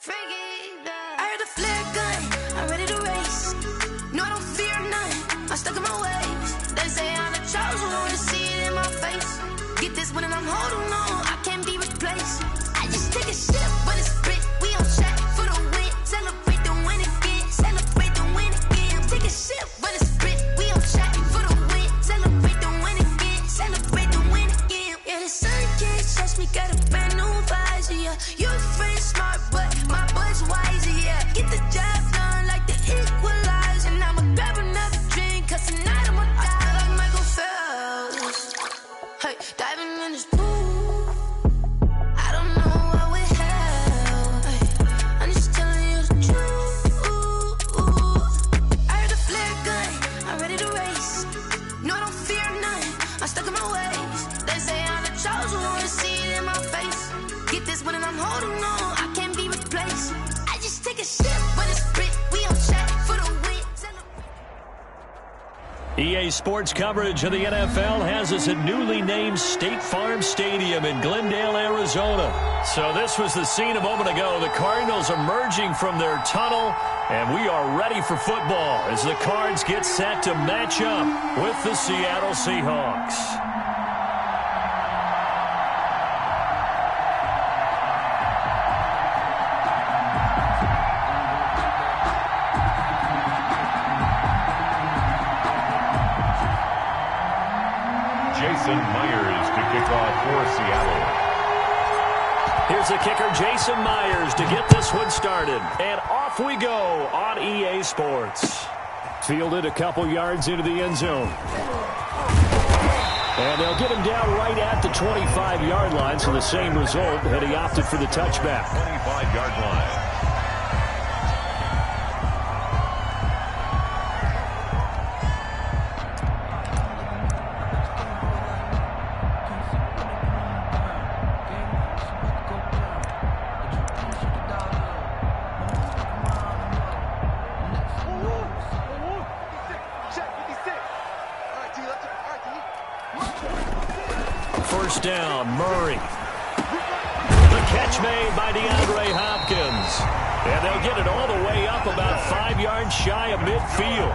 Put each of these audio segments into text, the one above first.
I heard a flare gun, I'm ready to race. No, I don't fear none, I'm stuck in my ways. They say I'm the chosen one, see it in my face. Get this one and I'm holding on, I can't be replaced. I just take a sip when it's split, we on track for the win. Celebrate the win again, celebrate the win again. Take a sip when it's split, we on track for the win. Celebrate the win again, celebrate the win again. Yeah, the sun can't touch me, got a brand new visor, yeah. Your friend smart, but my boy's wiser, yeah. Get the job done like the equalizer. Now I'ma grab another drink, cause tonight I'ma die like Michael Phelps. Hey, diving in this pool, I don't know what we have. Hey, I'm just telling you the truth. I heard a flare gun, I'm ready to race. No, I don't fear none, I'm stuck in my ways. They say I'm the chosen one, see it in my face. Get this one and I'm holding on, I can't be replaced. I just take a sip when it's split, we on track for the win. EA Sports coverage of the NFL has us at newly named State Farm Stadium in Glendale, Arizona. So this was the scene a moment ago. The Cardinals emerging from their tunnel, and we are ready for football as the Cards get set to match up with the Seattle Seahawks. Myers to kick off for Seattle. Here's the kicker, Jason Myers, to get this one started. And off we go on EA Sports. Fielded a couple yards into the end zone. And they'll get him down right at the 25-yard line, so the same result had he opted for the touchback. 25-yard line. First down, Murray. The catch made by DeAndre Hopkins. And they'll get it all the way up about 5 yards shy of midfield.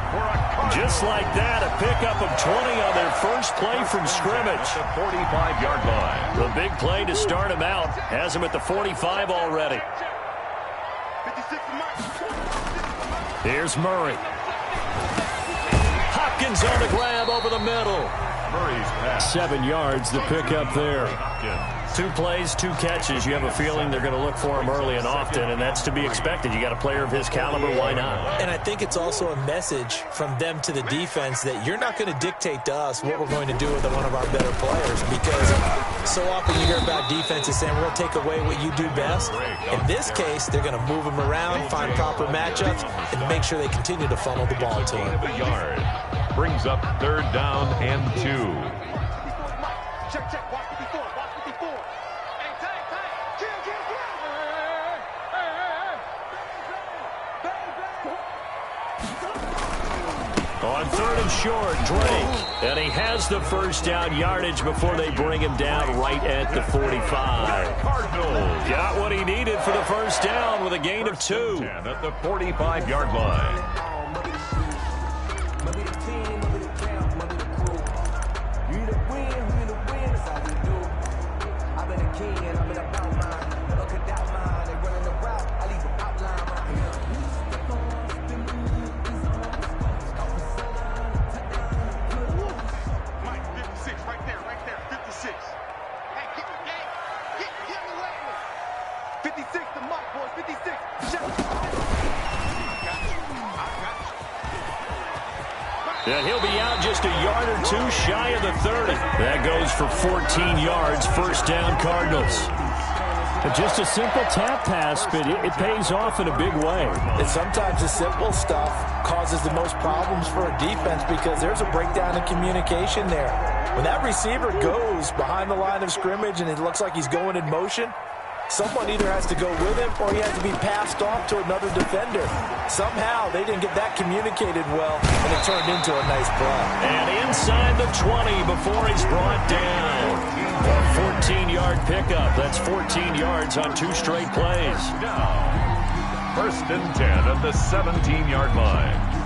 Just like that, a pickup of 20 on their first play from scrimmage. The 45-yard line. The big play to start him out has him at the 45 already. Here's Murray. Hopkins on the grab over the middle. 7 yards, the pickup there. 2 plays, 2 catches. You have a feeling they're going to look for him early and often, and that's to be expected. You got a player of his caliber, why not? And I think it's also a message from them to the defense that you're not going to dictate to us what we're going to do with one of our better players, because so often you hear about defenses saying we'll take away what you do best. In this case, they're going to move him around, find proper matchups, and make sure they continue to funnel the ball to him. A yard. Brings up 3rd down and 2. Check, watch 54, watch 54. Hey, time. Kill. On 3rd and short, Drake. And he has the first down yardage before they bring him down right at the 45. Cardinals got what he needed for the first down with a gain of 2. At the 45-yard line. And he'll be out just a yard or 2 shy of the 30. That goes for 14 yards, first down Cardinals. Just a simple tap pass, but it pays off in a big way. And sometimes the simple stuff causes the most problems for a defense because there's a breakdown in communication there. When that receiver goes behind the line of scrimmage and it looks like he's going in motion, someone either has to go with him or he has to be passed off to another defender. Somehow they didn't get that communicated well, and it turned into a nice play. And inside the 20 before he's brought down. A 14-yard pickup. That's 14 yards on 2 straight plays. Now, First and 10 at the 17-yard line.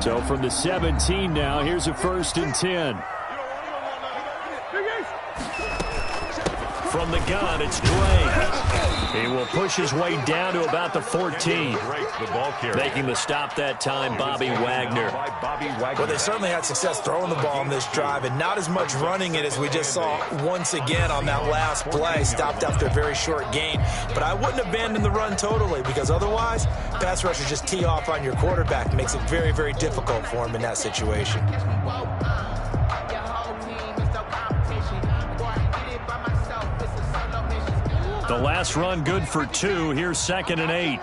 So from the 17 now, here's a first and 10. From the gun, it's Dre. He will push his way down to about the 14. Making the stop that time, Bobby Wagner. Well, they certainly had success throwing the ball on this drive, and not as much running it as we just saw once again on that last play. Stopped after a very short gain. But I wouldn't abandon the run totally, because otherwise, pass rushers just tee off on your quarterback. Makes it very, very difficult for him in that situation. The last run good for 2. Here's 2nd and 8.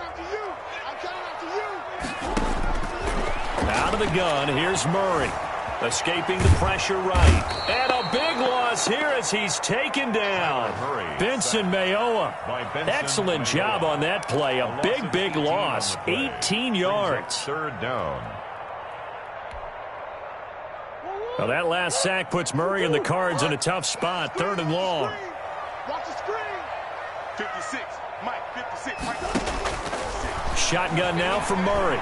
Out of the gun, here's Murray. Escaping the pressure right. And a big loss here as he's taken down. Benson Mayowa. Excellent job on that play. A big, big loss. 18 yards. Third down. Well, that last sack puts Murray and the Cards in a tough spot. 3rd and long. Watch the screen. 56, Mike, 56, Mike. Shotgun now for Murray.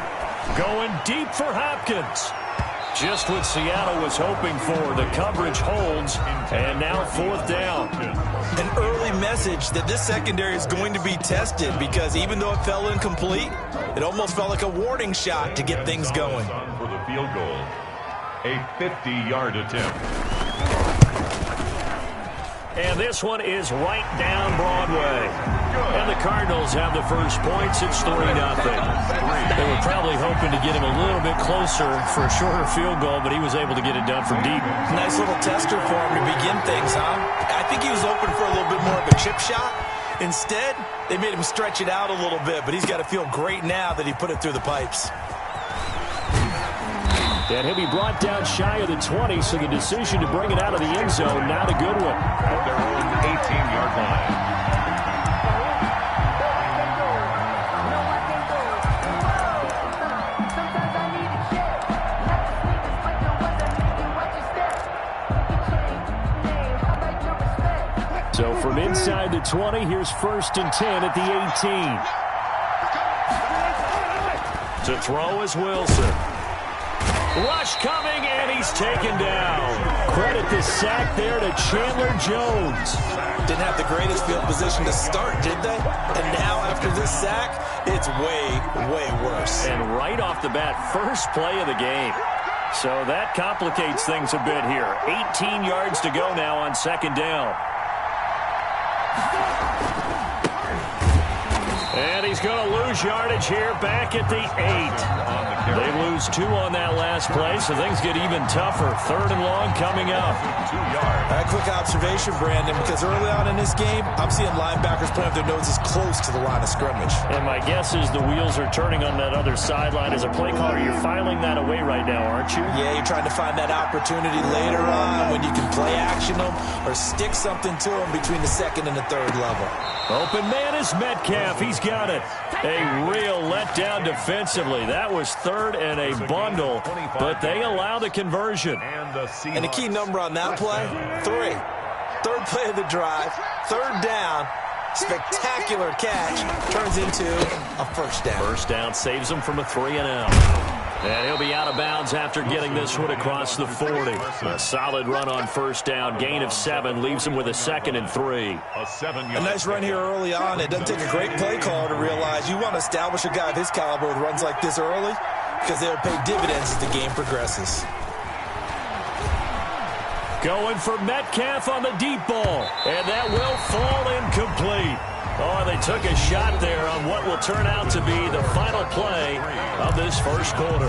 Going deep for Hopkins. Just what Seattle was hoping for. The coverage holds, and now 4th down. An early message that this secondary is going to be tested, because even though it fell incomplete, it almost felt like a warning shot to get things going. For the field goal, a 50-yard attempt. And this one is right down Broadway. And the Cardinals have the first points. It's 3-0. They were probably hoping to get him a little bit closer for a shorter field goal, but he was able to get it done from deep. Nice little tester for him to begin things, huh? I think he was open for a little bit more of a chip shot. Instead, they made him stretch it out a little bit, but he's got to feel great now that he put it through the pipes. And he'll be brought down shy of the 20, so the decision to bring it out of the end zone, not a good one. At their own 18-yard line. So from inside the 20, here's 1st and 10 at the 18. To throw is Wilson. Rush coming, and he's taken down. Credit the sack there to Chandler Jones. Didn't have the greatest field position to start, did they? And now after this sack, it's way, way worse. And right off the bat, first play of the game. So that complicates things a bit here. 18 yards to go now on 2nd down. And he's going to lose yardage here back at the 8. They lose 2 on that last play, so things get even tougher. 3rd and long coming up. 2 yards. A quick observation, Brandon, because early on in this game, I'm seeing linebackers point their noses close to the line of scrimmage. And my guess is the wheels are turning on that other sideline. As a play caller, you're filing that away right now, aren't you? Yeah, you're trying to find that opportunity later on when you can play action them or stick something to them between the 2nd and the 3rd level. Open man is Metcalf. He's got it. A real letdown defensively. That was 3rd and a bundle, but they allow the conversion. And the key number on that play, 3. 3rd play of the drive, 3rd down. Spectacular catch turns into a 1st down. 1st down saves him from a 3-and-out. And he'll be out of bounds after getting this one across the 40. A solid run on 1st down. Gain of 7 leaves him with a 2nd and 3. A nice run here early on. It doesn't take a great play caller to realize you want to establish a guy of his caliber with runs like this early, because they'll pay dividends as the game progresses. Going for Metcalf on the deep ball. And that will fall incomplete. Oh, they took a shot there on what will turn out to be the final play of this first quarter.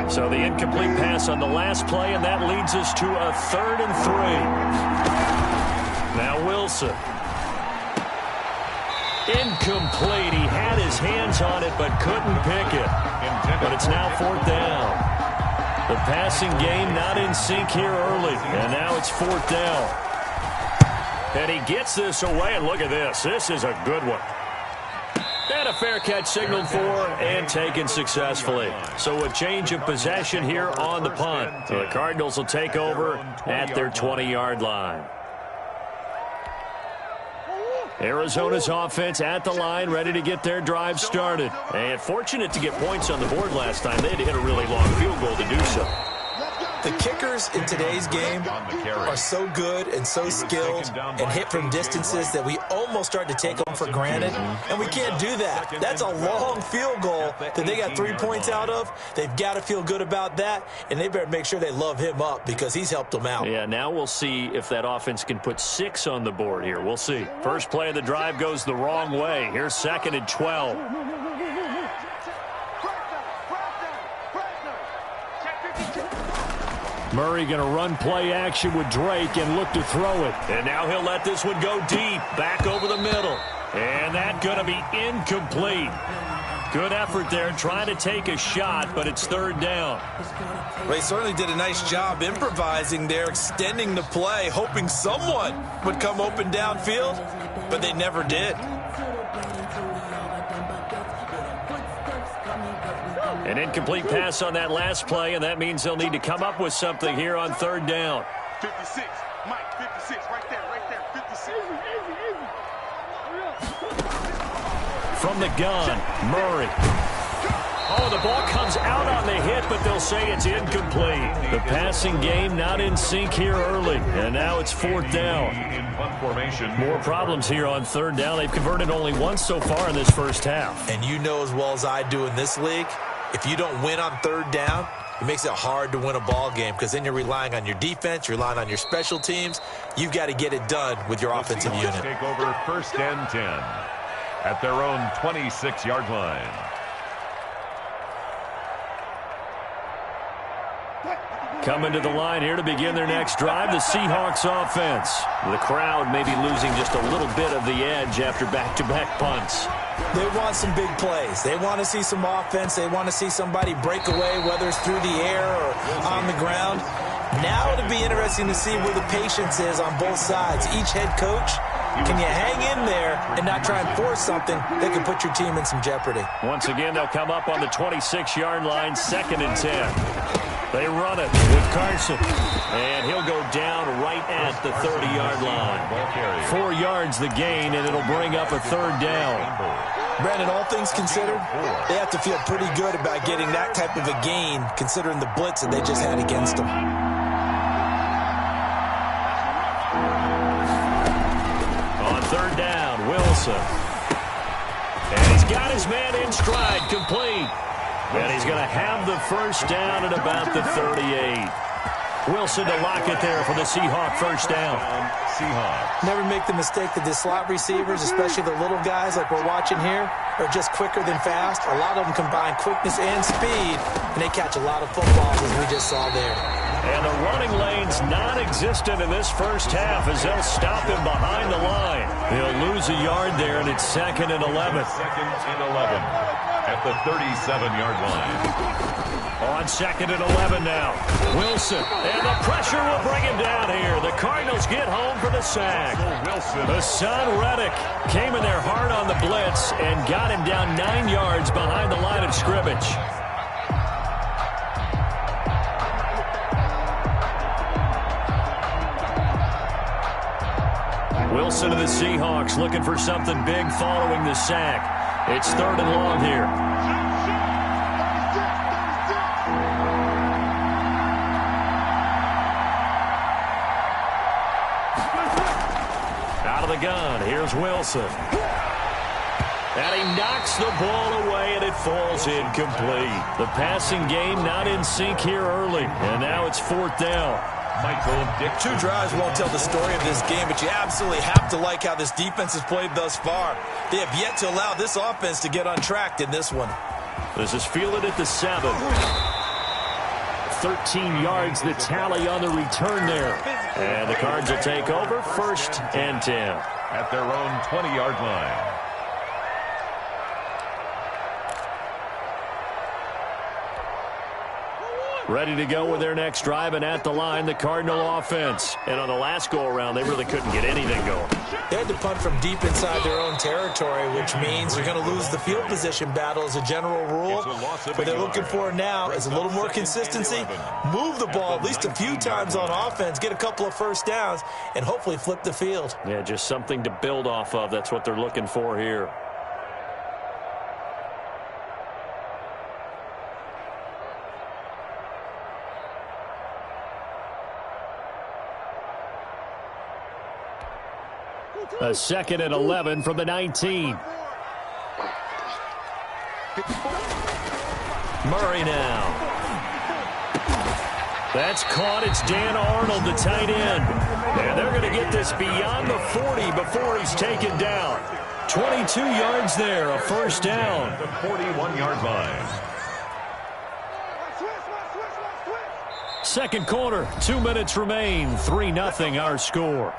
So the incomplete pass on the last play, and that leads us to a 3rd and 3. Now Wilson. Incomplete. He had his hands on it but couldn't pick it. But it's now 4th down. The passing game not in sync here early. And now it's 4th down. And he gets this away, and look at this. This is a good one. And a fair catch signaled for and taken successfully. So a change of possession here on the punt. So the Cardinals will take over at their 20-yard line. Arizona's offense at the line, ready to get their drive started. And fortunate to get points on the board last time. They had to hit a really long field goal to do so. The kickers in today's game are so good and so skilled and hit from distances that we almost start to take them for granted, and we can't do that. That's a long field goal that they got 3 points out of. They've got to feel good about that, and they better make sure they love him up because he's helped them out. Yeah, now we'll see if that offense can put 6 on the board here. We'll see. First play of the drive goes the wrong way. Here's 2nd and 12. Murray going to run play action with Drake and look to throw it. And now he'll let this one go deep, back over the middle. And that's going to be incomplete. Good effort there, trying to take a shot, but it's 3rd down. They certainly did a nice job improvising there, extending the play, hoping someone would come open downfield, but they never did. An incomplete pass on that last play, and that means they'll need to come up with something here on 3rd down. 56, Mike, 56, right there, 56. From the gun, Murray. Oh, the ball comes out on the hit, but they'll say it's incomplete. The passing game not in sync here early, and now it's 4th down. More problems here on 3rd down. They've converted only once so far in this first half. And you know as well as I do in this league, if you don't win on 3rd down, it makes it hard to win a ball game because then you're relying on your defense, you're relying on your special teams. You've got to get it done with your offensive unit. Take over 1st and 10 at their own 26-yard line. Coming to the line here to begin their next drive, the Seahawks offense. The crowd may be losing just a little bit of the edge after back-to-back punts. They want some big plays. They want to see some offense. They want to see somebody break away, whether it's through the air or on the ground. Now it'll be interesting to see where the patience is on both sides. Each head coach, can you hang in there and not try and force something that can put your team in some jeopardy? Once again, they'll come up on the 26-yard line, 2nd and 10. They run it with Carson, and he'll go down right at the 30-yard line. 4 yards the gain, and it'll bring up a 3rd down. Brandon, all things considered, they have to feel pretty good about getting that type of a gain, considering the blitz that they just had against them. On 3rd down, Wilson. And he's got his man in stride, complete. And he's going to have the first down at about the 38. Wilson to lock it there for the Seahawk first down. Never make the mistake that the slot receivers, especially the little guys like we're watching here, are just quicker than fast. A lot of them combine quickness and speed, and they catch a lot of footballs as we just saw there. And the running lane's non-existent in this first half as they'll stop him behind the line. He'll lose a yard there, and it's 2nd and 11. 2nd and 11 at the 37-yard line. On 2nd and 11 now. Wilson. And the pressure will bring him down here. The Cardinals get home for the sack. Hassan Reddick came in there hard on the blitz and got him down 9 yards behind the line of scrimmage. Wilson of the Seahawks looking for something big following the sack. It's 3rd and long here. Out of the gun, here's Wilson. And he knocks the ball away, and it falls incomplete. The passing game not in sync here early, and now it's 4th down. Two drives won't tell the story of this game, but you absolutely have to like how this defense has played thus far. They have yet to allow this offense to get untracked in this one. This is fielded at the 7. 13 yards the tally on the return there. And the Cards will take over 1st and 10. At their own 20-yard line. Ready to go with their next drive, and at the line, the Cardinal offense. And on the last go-around, they really couldn't get anything going. They had to punt from deep inside their own territory, which means you're going to lose the field position battle as a general rule. What they're looking for now is a little more consistency, move the ball at least a few times on offense, get a couple of first downs, and hopefully flip the field. Yeah, just something to build off of. That's what they're looking for here. A 2nd and 11 from the 19. Murray now. That's caught. It's Dan Arnold, the tight end. And they're going to get this beyond the 40 before he's taken down. 22 yards there, a first down. The 41-yard line. Second quarter, 2 minutes remain. 3-0 our score.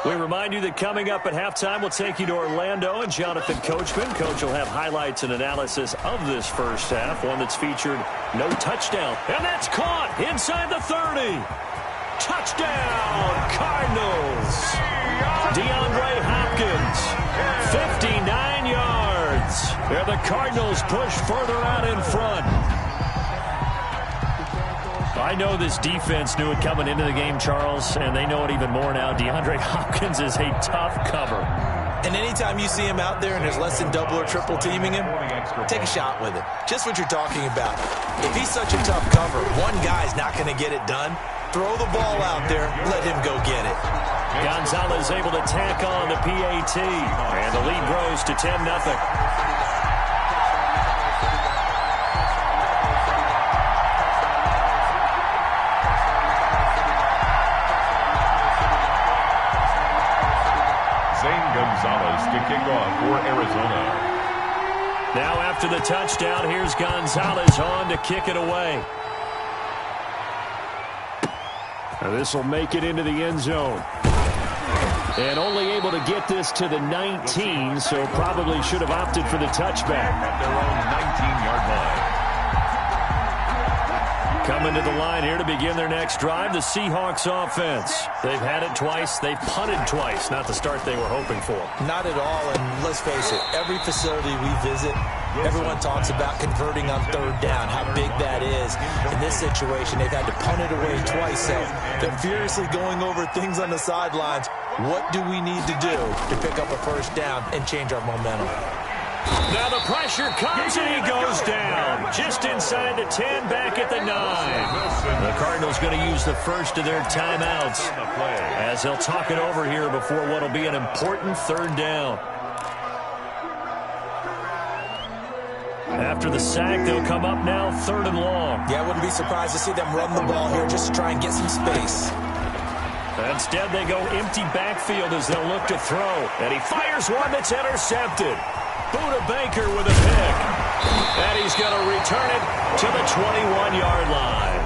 We remind you that coming up at halftime, we'll take you to Orlando and Jonathan Coachman. Coach will have highlights and analysis of this first half, one that's featured no touchdown. And that's caught inside the 30. Touchdown, Cardinals. DeAndre Hopkins, 59 yards. And the Cardinals push further out in front. I know this defense knew it coming into the game, Charles, and they know it even more now. DeAndre Hopkins is a tough cover. And anytime you see him out there and there's less than double or triple teaming him, take a shot with it. Just what you're talking about. If he's such a tough cover, one guy's not going to get it done. Throw the ball out there, let him go get it. Gonzalez able to tack on the PAT, and the lead grows to 10-0. Gonzalez to kick off for Arizona. Now after the touchdown, here's Gonzalez on to kick it away. This will make it into the end zone. And only able to get this to the 19, so probably should have opted for the touchback. At their own 19-yard line. Coming to the line here to begin their next drive, the Seahawks offense. They've had it twice. They've punted twice. Not the start they were hoping for. Not at all, and let's face it, every facility we visit, everyone talks about converting on third down, how big that is. In this situation, they've had to punt it away twice, so they're furiously going over things on the sidelines. What do we need to do to pick up a first down and change our momentum? Now the pressure comes and he goes down. Just inside the 10, back at the 9. The Cardinals going to use the first of their timeouts as they'll talk it over here before what will be an important third down. After the sack, they'll come up now 3rd and long. Yeah, I wouldn't be surprised to see them run the ball here just to try and get some space. Instead, they go empty backfield as they'll look to throw. And he fires one that's intercepted. Buda Baker with a pick. And he's going to return it to the 21-yard line.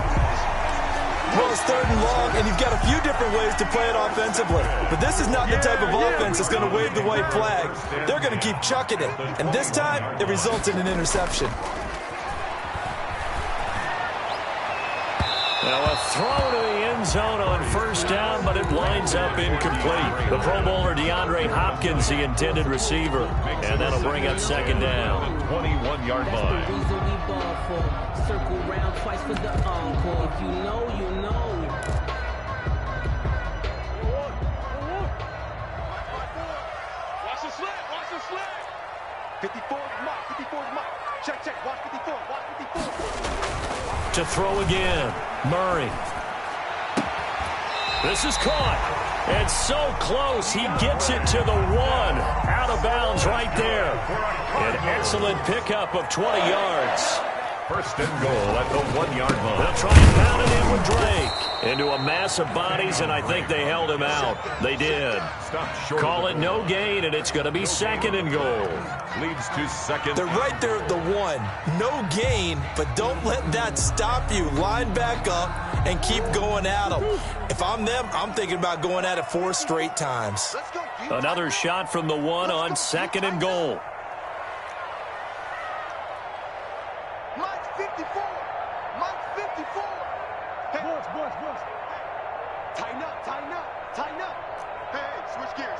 Well, it's 3rd and long, and you've got a few different ways to play it offensively. But this is not the type of offense that's going to wave the white flag. They're going to keep chucking it. And this time, it results in an interception. Now a throw to the end zone on first down, but it winds up incomplete. The Pro Bowler DeAndre Hopkins, the intended receiver. And that'll bring up 2nd down. 21-yard line. Circle round twice for the encore. If you know, you know. Watch the slip, watch the slip. 54 mark, 54 mark. Check, check, watch 54, watch 54. To throw again, Murray. This is caught. And so close, he gets it to the 1. Out of bounds right there. An excellent pickup of 20 yards. First and goal at the 1-yard line. They'll try and pound it in with Drake. Into a mass of bodies, and I think they held him out. They did. Call it no gain, and it's going to be second and goal. Leads to second. They're right there at the 1. No gain, but don't let that stop you. Line back up and keep going at them. If I'm them, I'm thinking about going at it 4 straight times. Another shot from the 1 on second and goal. Mike's 54. Mike's 54. Hey, boys. Tighten up. Hey, switch gears.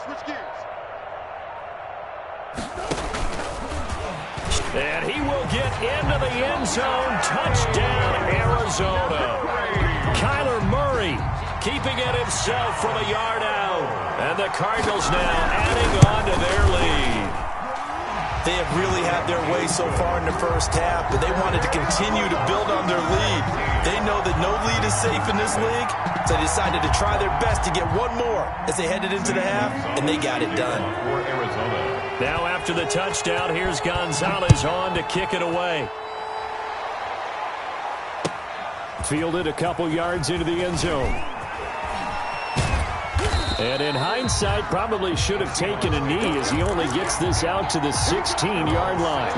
And he will get into the end zone. Touchdown, Arizona. Kyler Murray keeping it himself from a yard out. And the Cardinals now adding on to their lead. They have really had their way so far in the first half, but they wanted to continue to build on their lead. They know that no lead is safe in this league, so they decided to try their best to get one more as they headed into the half, and they got it done. For Arizona. Now after the touchdown, here's Gonzalez on to kick it away. Fielded a couple yards into the end zone. And in hindsight, probably should have taken a knee as he only gets this out to the 16-yard line.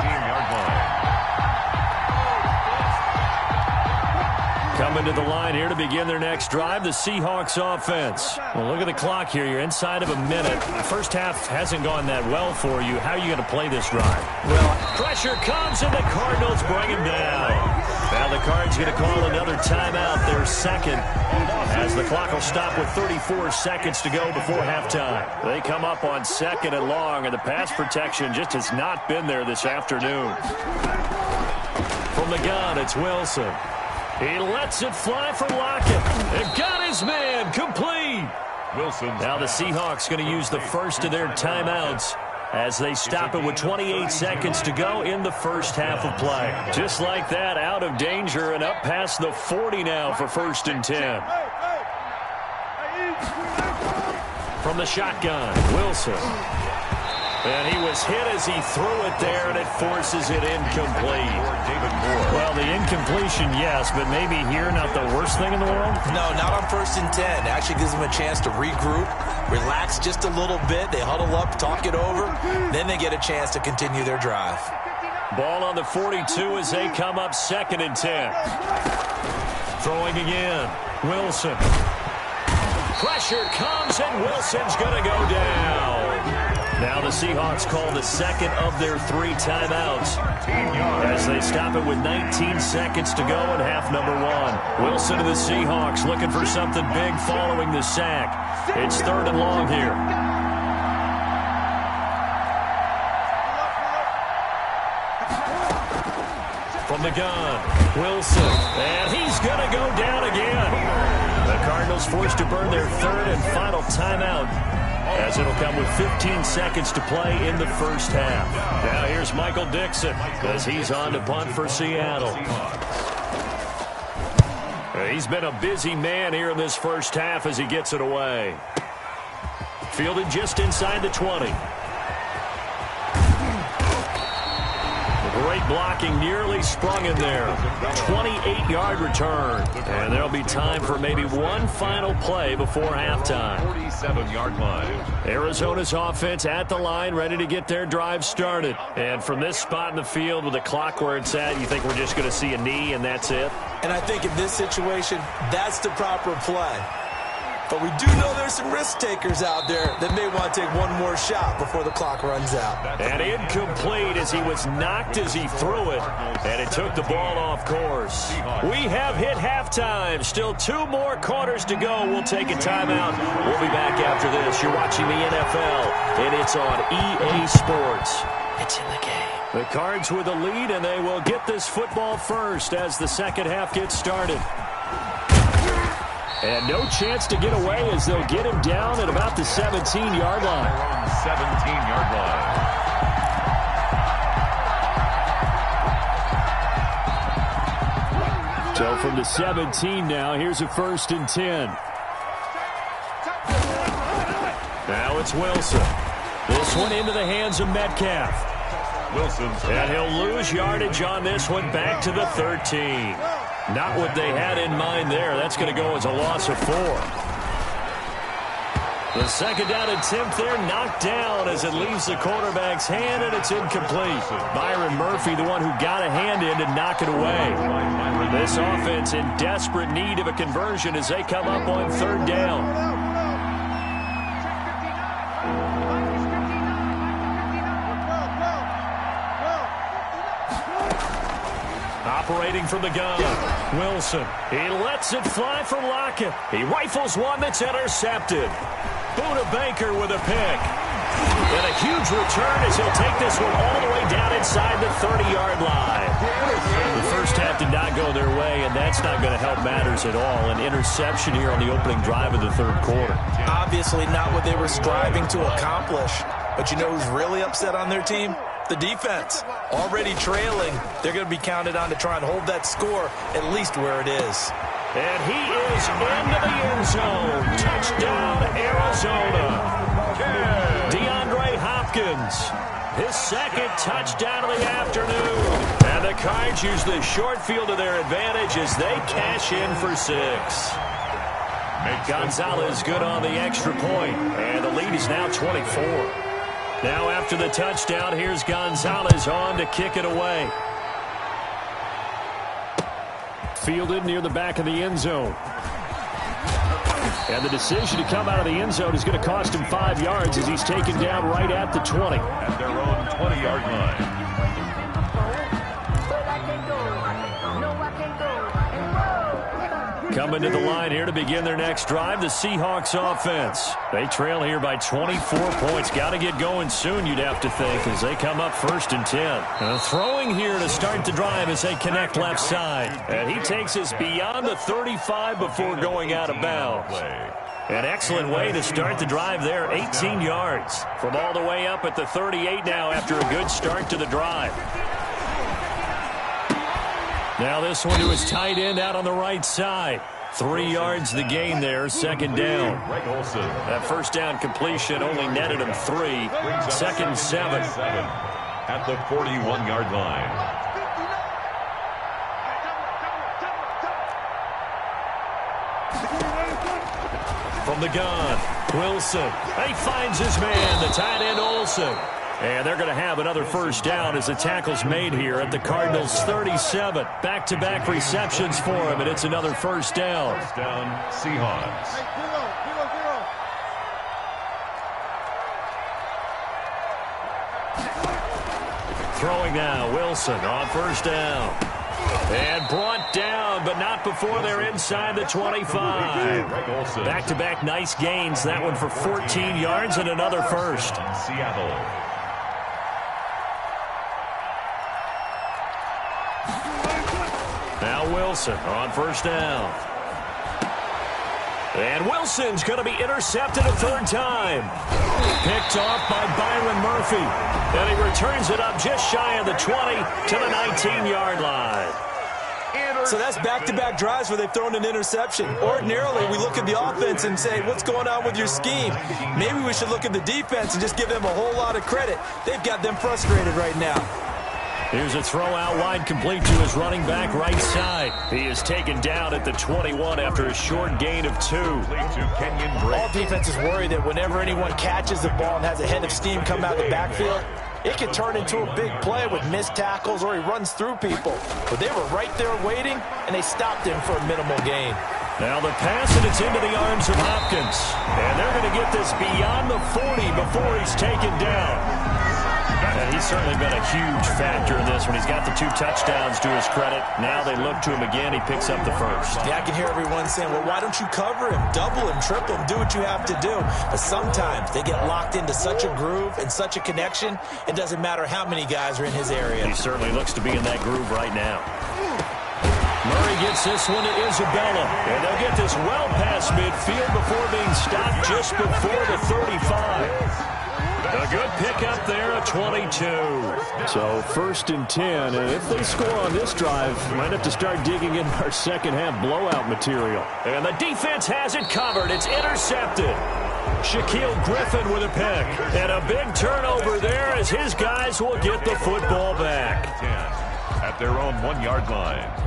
Coming to the line here to begin their next drive, the Seahawks offense. Well, look at the clock here. You're inside of a minute. The first half hasn't gone that well for you. How are you going to play this drive? Well, pressure comes and the Cardinals bring him down. Now the Cards going to call another timeout, their second, as the clock will stop with 34 seconds to go before halftime. They come up on second and long, and the pass protection just has not been there this afternoon. From the gun, it's Wilson. He lets it fly for Lockett. And got his man complete. Now the Seahawks going to use the first of their timeouts as they stop it with 28 seconds to go in the first half of play. Just like that, out of danger and up past the 40 now for 1st and 10. From the shotgun, Wilson. And he was hit as he threw it there, and it forces it incomplete. Well, the incompletion, yes, but maybe here not the worst thing in the world? No, not on 1st and 10. It actually gives them a chance to regroup, relax just a little bit. They huddle up, talk it over. Then they get a chance to continue their drive. Ball on the 42 as they come up 2nd and 10. Throwing again. Wilson. Pressure comes, and Wilson's going to go down. Now the Seahawks call the second of their 3 timeouts as they stop it with 19 seconds to go in half number 1. Wilson and the Seahawks looking for something big following the sack. It's 3rd and long here. From the gun, Wilson, and he's going to go down again. The Cardinals forced to burn their 3rd and final timeout, as it'll come with 15 seconds to play in the first half. Now here's Michael Dixon as he's on to punt for Seattle. He's been a busy man here in this first half as he gets it away. Fielded just inside the 20. Great blocking, nearly sprung in there. 28-yard return. And there'll be time for maybe one final play before halftime. 47-yard line. Arizona's offense at the line, ready to get their drive started. And from this spot in the field with the clock where it's at, you think we're just going to see a knee and that's it? And I think in this situation, that's the proper play. But we do know there's some risk takers out there that may want to take one more shot before the clock runs out. And incomplete as he was knocked as he threw it. And it took the ball off course. We have hit halftime. Still 2 more quarters to go. We'll take a timeout. We'll be back after this. You're watching the NFL, and it's on EA Sports. It's in the game. The Cards with the lead, and they will get this football first as the second half gets started. And no chance to get away as they'll get him down at about the 17-yard line. 17-yard line. So from the 17 now, here's a 1st and 10. Now it's Wilson. This one into the hands of Metcalf. Wilson's. And he'll lose yardage on this one, back to the 13. Not what they had in mind there. That's going to go as a loss of 4. The second down attempt there knocked down as it leaves the quarterback's hand, and it's incomplete. Byron Murphy, the one who got a hand in to knock it away. This offense in desperate need of a conversion as they come up on third down. Operating from the gun, Wilson. He lets it fly from Lockett. He rifles one that's intercepted. Buda Baker with a pick. And a huge return as he'll take this one all the way down inside the 30-yard line. The first half did not go their way, and that's not going to help matters at all. An interception here on the opening drive of the third quarter. Obviously not what they were striving to accomplish. But you know who's really upset on their team? The defense. Already trailing, they're going to be counted on to try and hold that score at least where it is. And he is into the end zone. Touchdown, Arizona. DeAndre Hopkins, his second touchdown of the afternoon. And the Cards use the short field to their advantage as they cash in for 6. Gonzalez good on the extra point, and the lead is now 24. Now after the touchdown, here's Gonzalez on to kick it away. Fielded near the back of the end zone. And the decision to come out of the end zone is going to cost him 5 yards as he's taken down right at the 20. At their own 20-yard line. Coming to the line here to begin their next drive, the Seahawks offense. They trail here by 24 points. Got to get going soon, you'd have to think, as they come up 1st and 10. Throwing here to start the drive as they connect left side. And he takes us beyond the 35 before going out of bounds. An excellent way to start the drive there, 18 yards. From all the way up at the 38 now after a good start to the drive. Now this one to his tight end out on the right side. 3 yards the gain there, 2nd down. That first down completion only netted him 3. 2nd and 7. At the 41-yard line. From the gun, Wilson. He finds his man, the tight end Olsen. And they're going to have another first down as the tackle's made here at the Cardinals' 37. Back-to-back receptions for him, and it's another first down. First down, Seahawks. Throwing now, Wilson on first down. And brought down, but not before they're inside the 25. Back-to-back nice gains. That one for 14 yards and another first. Seattle. Now Wilson on first down. And Wilson's going to be intercepted a 3rd time. Picked off by Byron Murphy. And he returns it up just shy of the 20 to the 19-yard line. So that's back-to-back drives where they've thrown an interception. Ordinarily, we look at the offense and say, what's going on with your scheme? Maybe we should look at the defense and just give them a whole lot of credit. They've got them frustrated right now. Here's a throw out wide complete to his running back right side. He is taken down at the 21 after a short gain of 2. All defenses worry that whenever anyone catches the ball and has a head of steam come out of the backfield, it can turn into a big play with missed tackles or he runs through people. But they were right there waiting, and they stopped him for a minimal gain. Now the pass, and it's into the arms of Hopkins. And they're going to get this beyond the 40 before he's taken down. And he's certainly been a huge factor in this when he's got the 2 touchdowns to his credit. Now they look to him again. He picks up the first. Yeah, I can hear everyone saying, well, why don't you cover him, double him, triple him, do what you have to do. But sometimes they get locked into such a groove and such a connection, it doesn't matter how many guys are in his area. He certainly looks to be in that groove right now. Murray gets this one to Isabella. And they'll get this well past midfield before being stopped just before the 35. A good pickup there at 22. So 1st and 10. And if they score on this drive, might have to start digging in our second half blowout material. And the defense has it covered. It's intercepted. Shaquille Griffin with a pick. And a big turnover there as his guys will get the football back. 10 at their own 1-yard line.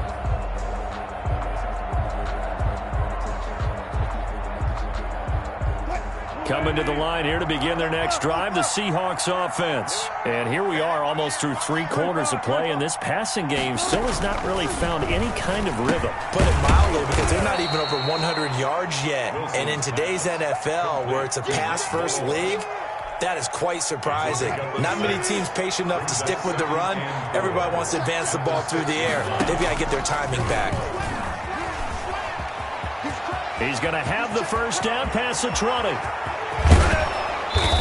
Coming to the line here to begin their next drive, the Seahawks offense. And here we are almost through 3 quarters of play, and this passing game still has not really found any kind of rhythm. Put it mildly, because they're not even over 100 yards yet. And in today's NFL, where it's a pass-first league, that is quite surprising. Not many teams patient enough to stick with the run. Everybody wants to advance the ball through the air. They've got to get their timing back. He's going to have the first down past the 20.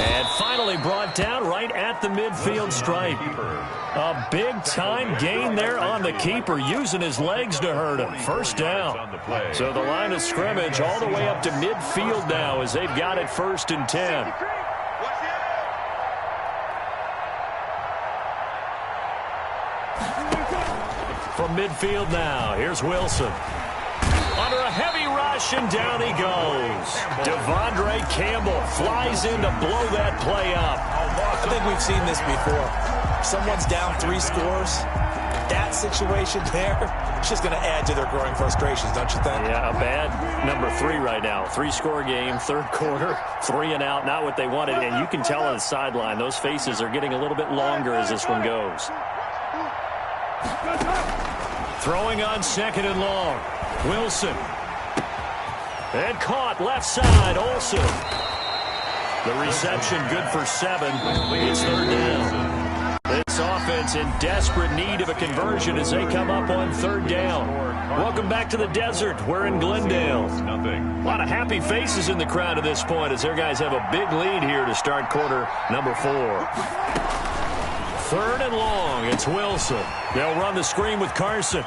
And finally brought down right at the midfield stripe. A big-time gain there on the keeper, using his legs to hurt him. First down. So the line of scrimmage all the way up to midfield now as they've got it 1st and 10. From midfield now, here's Wilson. Under a heavy rush, and down he goes. Devondre Campbell flies in to blow that play up. I think we've seen this before. Someone's down 3 scores. That situation there, it's just going to add to their growing frustrations, don't you think? Yeah, a bad number 3 right now. 3-score game, 3rd quarter, 3 and out, not what they wanted. And you can tell on the sideline, those faces are getting a little bit longer as this one goes. Throwing on 2nd and long. Wilson. And caught left side, Olsen. The reception good for 7. It's 3rd down. This offense in desperate need of a conversion as they come up on 3rd down. Welcome back to the desert. We're in Glendale. A lot of happy faces in the crowd at this point as their guys have a big lead here to start quarter number 4. 3rd and long. It's Wilson. They'll run the screen with Carson.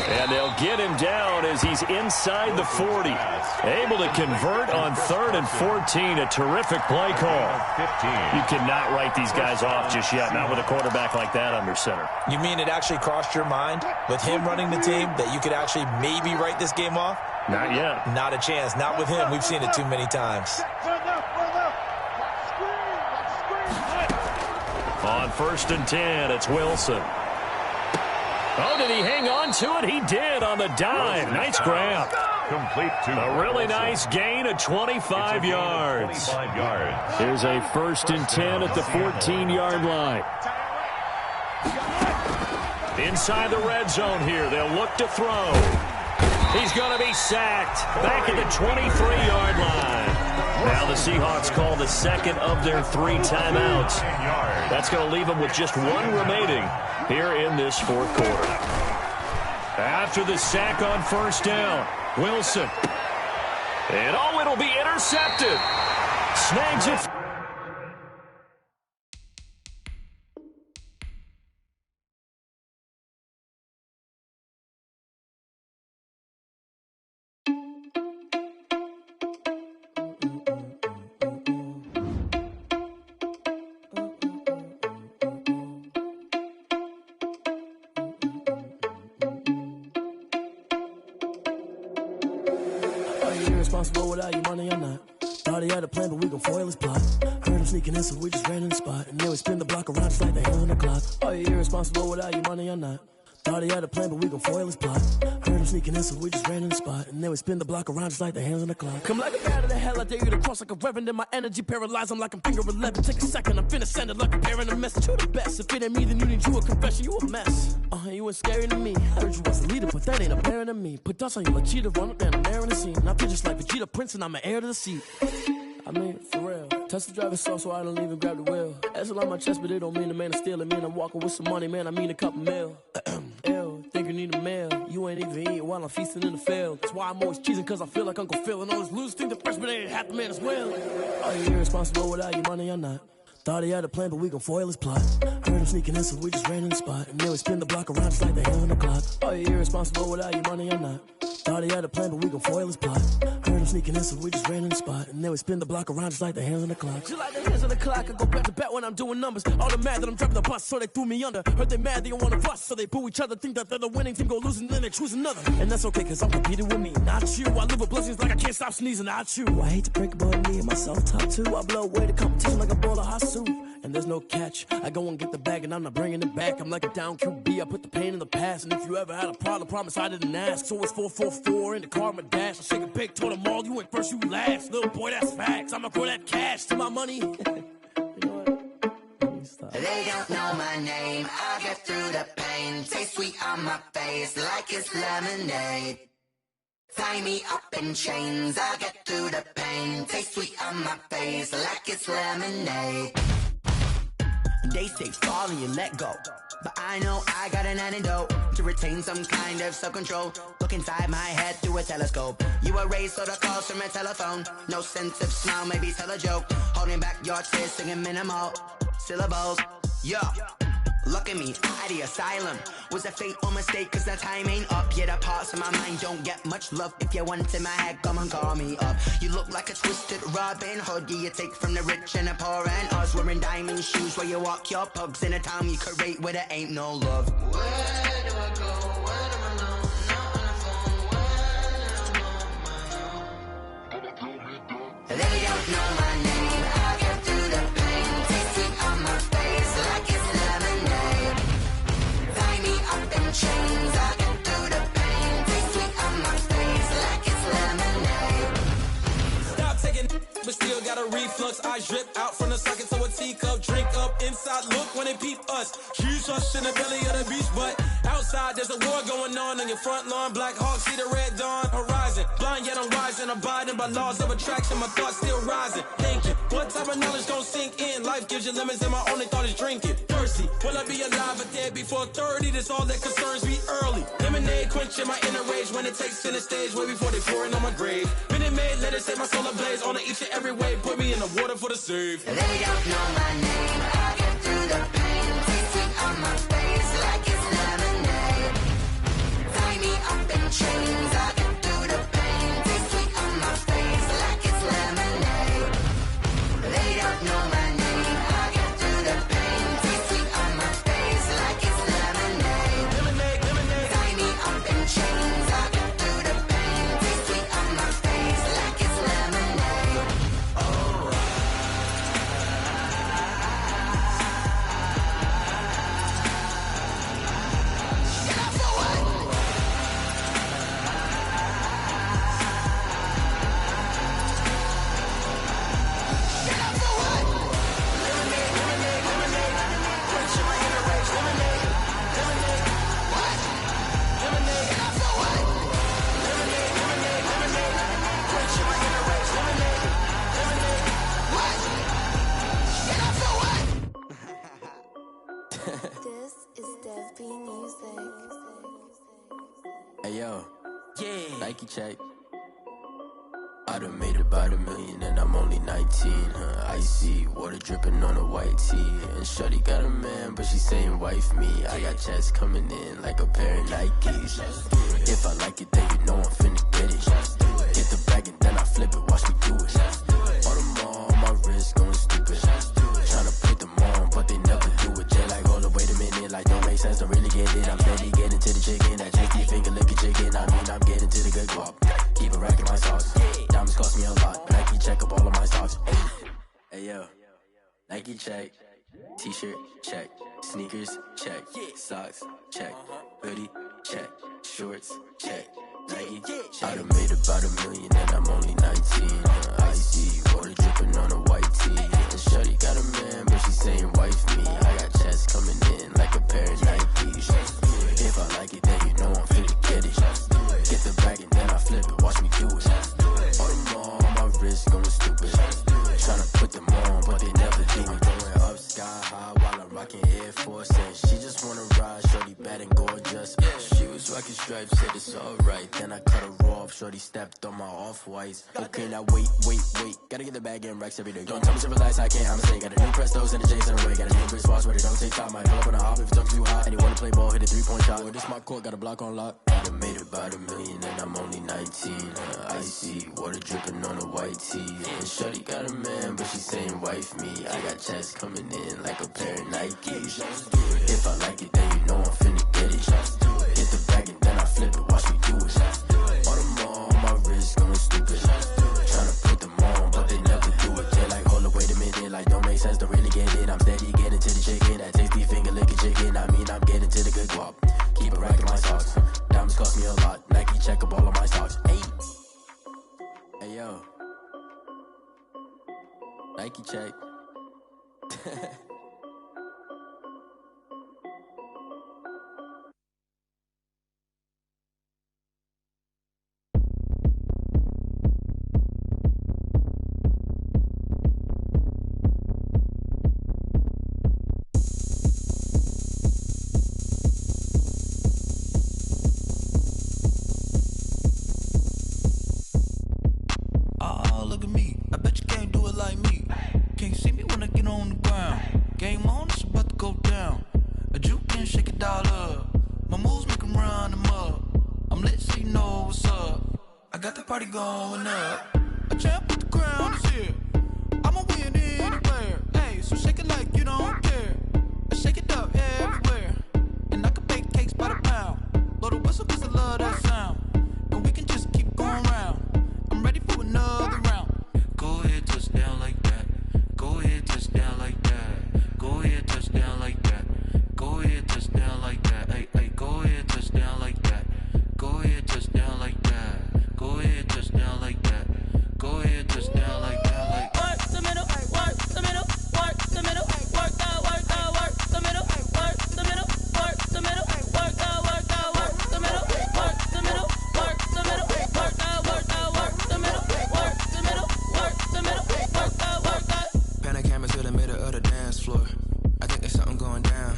And they'll get him down as he's inside the 40. Able to convert on 3rd and 14. A terrific play call. You cannot write these guys off just yet, not with a quarterback like that under center. You mean it actually crossed your mind with him running the team that you could actually maybe write this game off? Not yet. Not a chance. Not with him. We've seen it too many times. On 1st and 10, it's Wilson. Oh, did he hang on to it? He did on the dive. Nice grab. Complete to a really nice gain of 25 yards. 25 yards. Here's a 1st and 10 at the 14-yard line. Inside the red zone here. They'll look to throw. He's going to be sacked. Back at the 23-yard line. Now the Seahawks call the 2nd of their 3 timeouts. That's going to leave them with just 1 remaining here in this 4th quarter. After the sack on 1st down, Wilson. And it'll be intercepted. Snags it. Responsible without your money or not. Thought he had a plan, but we gon' foil his plot. Heard him sneaking in, so we just ran in the spot. And then we spin the block around just like the hands on the clock. Are you irresponsible without your money or not? Thought he had a plan, but we gon' foil his plot. Heard him sneaking in, so we just ran in the spot. And then we spin the block around just like the hands on the clock. Come like a bat of the hell, I dare you to cross like a reverend. In my energy paralyzed, I'm like I'm finger 11. Take a second, I'm finna send it like a parent a message to the best. If it ain't me, then you need you a confession, you a mess. You ain't scary to me. Heard you was a leader, but that ain't apparent to me. Put dust on you like cheetah, run up down, I'm there in the scene. I feel just like Vegeta Prince, and I'm an heir to the seat. I mean, for real. Touch the driver's soft so I don't even grab the wheel. That's on my chest, but it don't mean the man is stealing. Man, I'm walking with some money, man, I mean a couple mil. Ew, think you need a meal. You ain't even eating while I'm feasting in the field. That's why I'm always cheesing, cause I feel like Uncle Phil. And all this loose think the freshman ain't half the man as well. Are you irresponsible without your money or not? Thought he had a plan, but we gon' foil his plot. Heard him sneaking in, so we just ran in the spot. And then we spin the block around just like the hands on the clock. Are you irresponsible without your money or not? Thought he had a plan, but we gon' foil his plot. Heard him sneaking in, so we just ran in the spot. And then we spin the block around just like the hands on the clock. Just like the hands on the clock, I go back to back when I'm doing numbers. All the mad that I'm dropping the bus, so they threw me under. Heard they mad, they don't wanna bust, so they boo each other. Think that they're the winning team, go losing, then they choose another. And that's okay, cause I'm competing with me, not you. I live with blessings like I can't stop sneezing, not you. I hate to break it, but me and myself top too. I blow away the competition like a bowl of hot soup. And there's no catch. I go and get the bag and I'm not bringing it back. I'm like a down QB, I put the pain in the past. And if you ever had a problem, promise I didn't ask. So it's 444 in the car, my dash. I shake a big, told them all, you went first, you last. Little boy, that's facts. I'ma throw that cash to my money. You know what? Stop. They don't know my name. I get through the pain. Taste sweet on my face like it's lemonade. Tie me up in chains. I get through the pain. Taste sweet on my face like it's lemonade. They say fall and you let go, but I know I got an antidote to retain some kind of self-control. Look inside my head through a telescope. You erase all the calls from a telephone. No sense of smile, maybe tell a joke. Holding back your tears, singing minimal syllables. Yeah, look at me, at the asylum. Was a fate or mistake, cause the time ain't up. Yet the parts of my mind don't get much love. If you want in my head, come and call me up. You look like a twisted Robin Hood. You take from the rich and the poor and us. Wearing diamond shoes where you walk your pugs in a town you create where there ain't no love. Where do I go? When I'm alone? Not on the phone. When I'm on my own. They don't know my name. I get through the pain. Taste it on my face like it's lemonade. Tie me up in chains. I get through the pain. Taste sweet on my face like it's lemonade. Stop taking, but still got a reflux. I drip out from the socket to a teacup. Drink up inside, look when they peep us. Choose us in the belly of the beach, but outside there's a war going on your front lawn. Black Hawk, see the red dawn horizon. Blind yet I'm rising, abiding by laws of attraction. My thoughts still rising. Thinking, what type of knowledge don't sink in? Life gives you lemons and my only thought is drinking. Thirsty, will I be alive or dead before 30? That's all that concerns me early. Lemonade quenching my inner rage when it takes center stage way before they pour it on my grave. Minute Maid, let it set my soul ablaze on each and every way. Put me in the water for the save. They don't know my name. I get through the pain. Taste sweet on my face like it's lemonade. Tie me up in chains. I get through the pain. Taste sweet on my face like it's lemonade. They don't know my name. I get through the pain. Taste sweet on my face like it's lemonade. Lemonade, lemonade. Tie me up in chains. I get through the pain. Taste sweet on my face like it's lemonade. Oh. This is Dev B Music. Hey yo, Yeah. Nike check. I done made about $1 million and I'm only 19. Icy water dripping on a white tee. And shorty got a man, but she saying wife me. I got checks coming in like a pair of Nikes. If I like it, then you know I'm finna get it. Get the bag and then I flip it, watch me do it. All them all on my wrist going stupid. Tryna put them on, but they never do it. Jay like, hold up, wait a minute, like don't make sense, don't really get it. I'm steady getting to the chicken, that tricky finger licking chicken. I mean, I'm getting to the good guap. Keep a rack in my socks. Diamonds cost me a lot. Nike check up all of my stocks. Hey yo, Nike check. T-shirt check. Sneakers check. Socks check. Hoodie check. Shorts check. Nike I done made about $1 million and I'm only 19. Icy water dripping on a white tee. And shorty got a man, but she saying wife me. I got checks coming in like a pair of Nikes. If I like it, then you know I'm finna get it. Get the bag and then I flip it, watch me do it. All them all on my wrist going stupid. Tryna put them on, but they never do it. Going up sky high while I'm rocking Air Force. And she just wanna ride, shorty bad and gorgeous. She was rocking stripes, said it's alright. Then I cut her off, shorty stepped on my off-whites. Okay, now wait. Gotta get the bag and racks every day. Don't tell me to relax, I can't, I'm a got a new Prestos and a J's in a way. Got a new Chris Foss, but it don't take time. Might pull up on a hop if it talks too hot. And you wanna play ball, hit a 3-point shot. Well, this my court, got a block on lock. I done made about $1 million and I'm only 19. Icy, water dripping on a white tee. And shorty got a man, but she saying wife me. I got checks coming in like a pair of Nikes. If I like it, then you know I'm finna get it. Hit the bag and then I flip it, watch me do it. On the mall, my wrist going stupid. Tryna put them on, but they never do it. They're like, hold up, wait a minute, like don't make sense, don't really get it. I'm steady getting to the chicken, that tasty finger licking chicken. I mean, I'm getting to the good guap. Keep a rack in my socks. Diamonds cost me a lot. Nike check up all of my socks. Hey yo, Nike check. Party going up. A champ with the crown is here. I'ma win anywhere. Hey, so shake it like you don't care. I shake it up everywhere. And I can bake cakes by the pound. Blow the whistle cause I love that sound. And we can just keep going round. I'm ready for another round. Go ahead, touch down like that. Go ahead, touch down like that. Go ahead, touch down like that. Go ahead, touch down like that. Hey, go ahead, touch down like that. Go ahead, touch down like that. Go ahead, touch down like that. Go ahead, touch down like that. Like work the middle, work the middle, work the middle, work that, work the middle, work the middle, work the middle, work that, work the middle, work the middle, work the middle, work that, work the middle, work the middle, work the middle, work that. Pan a camera to the middle of the dance floor. I think there's something going down.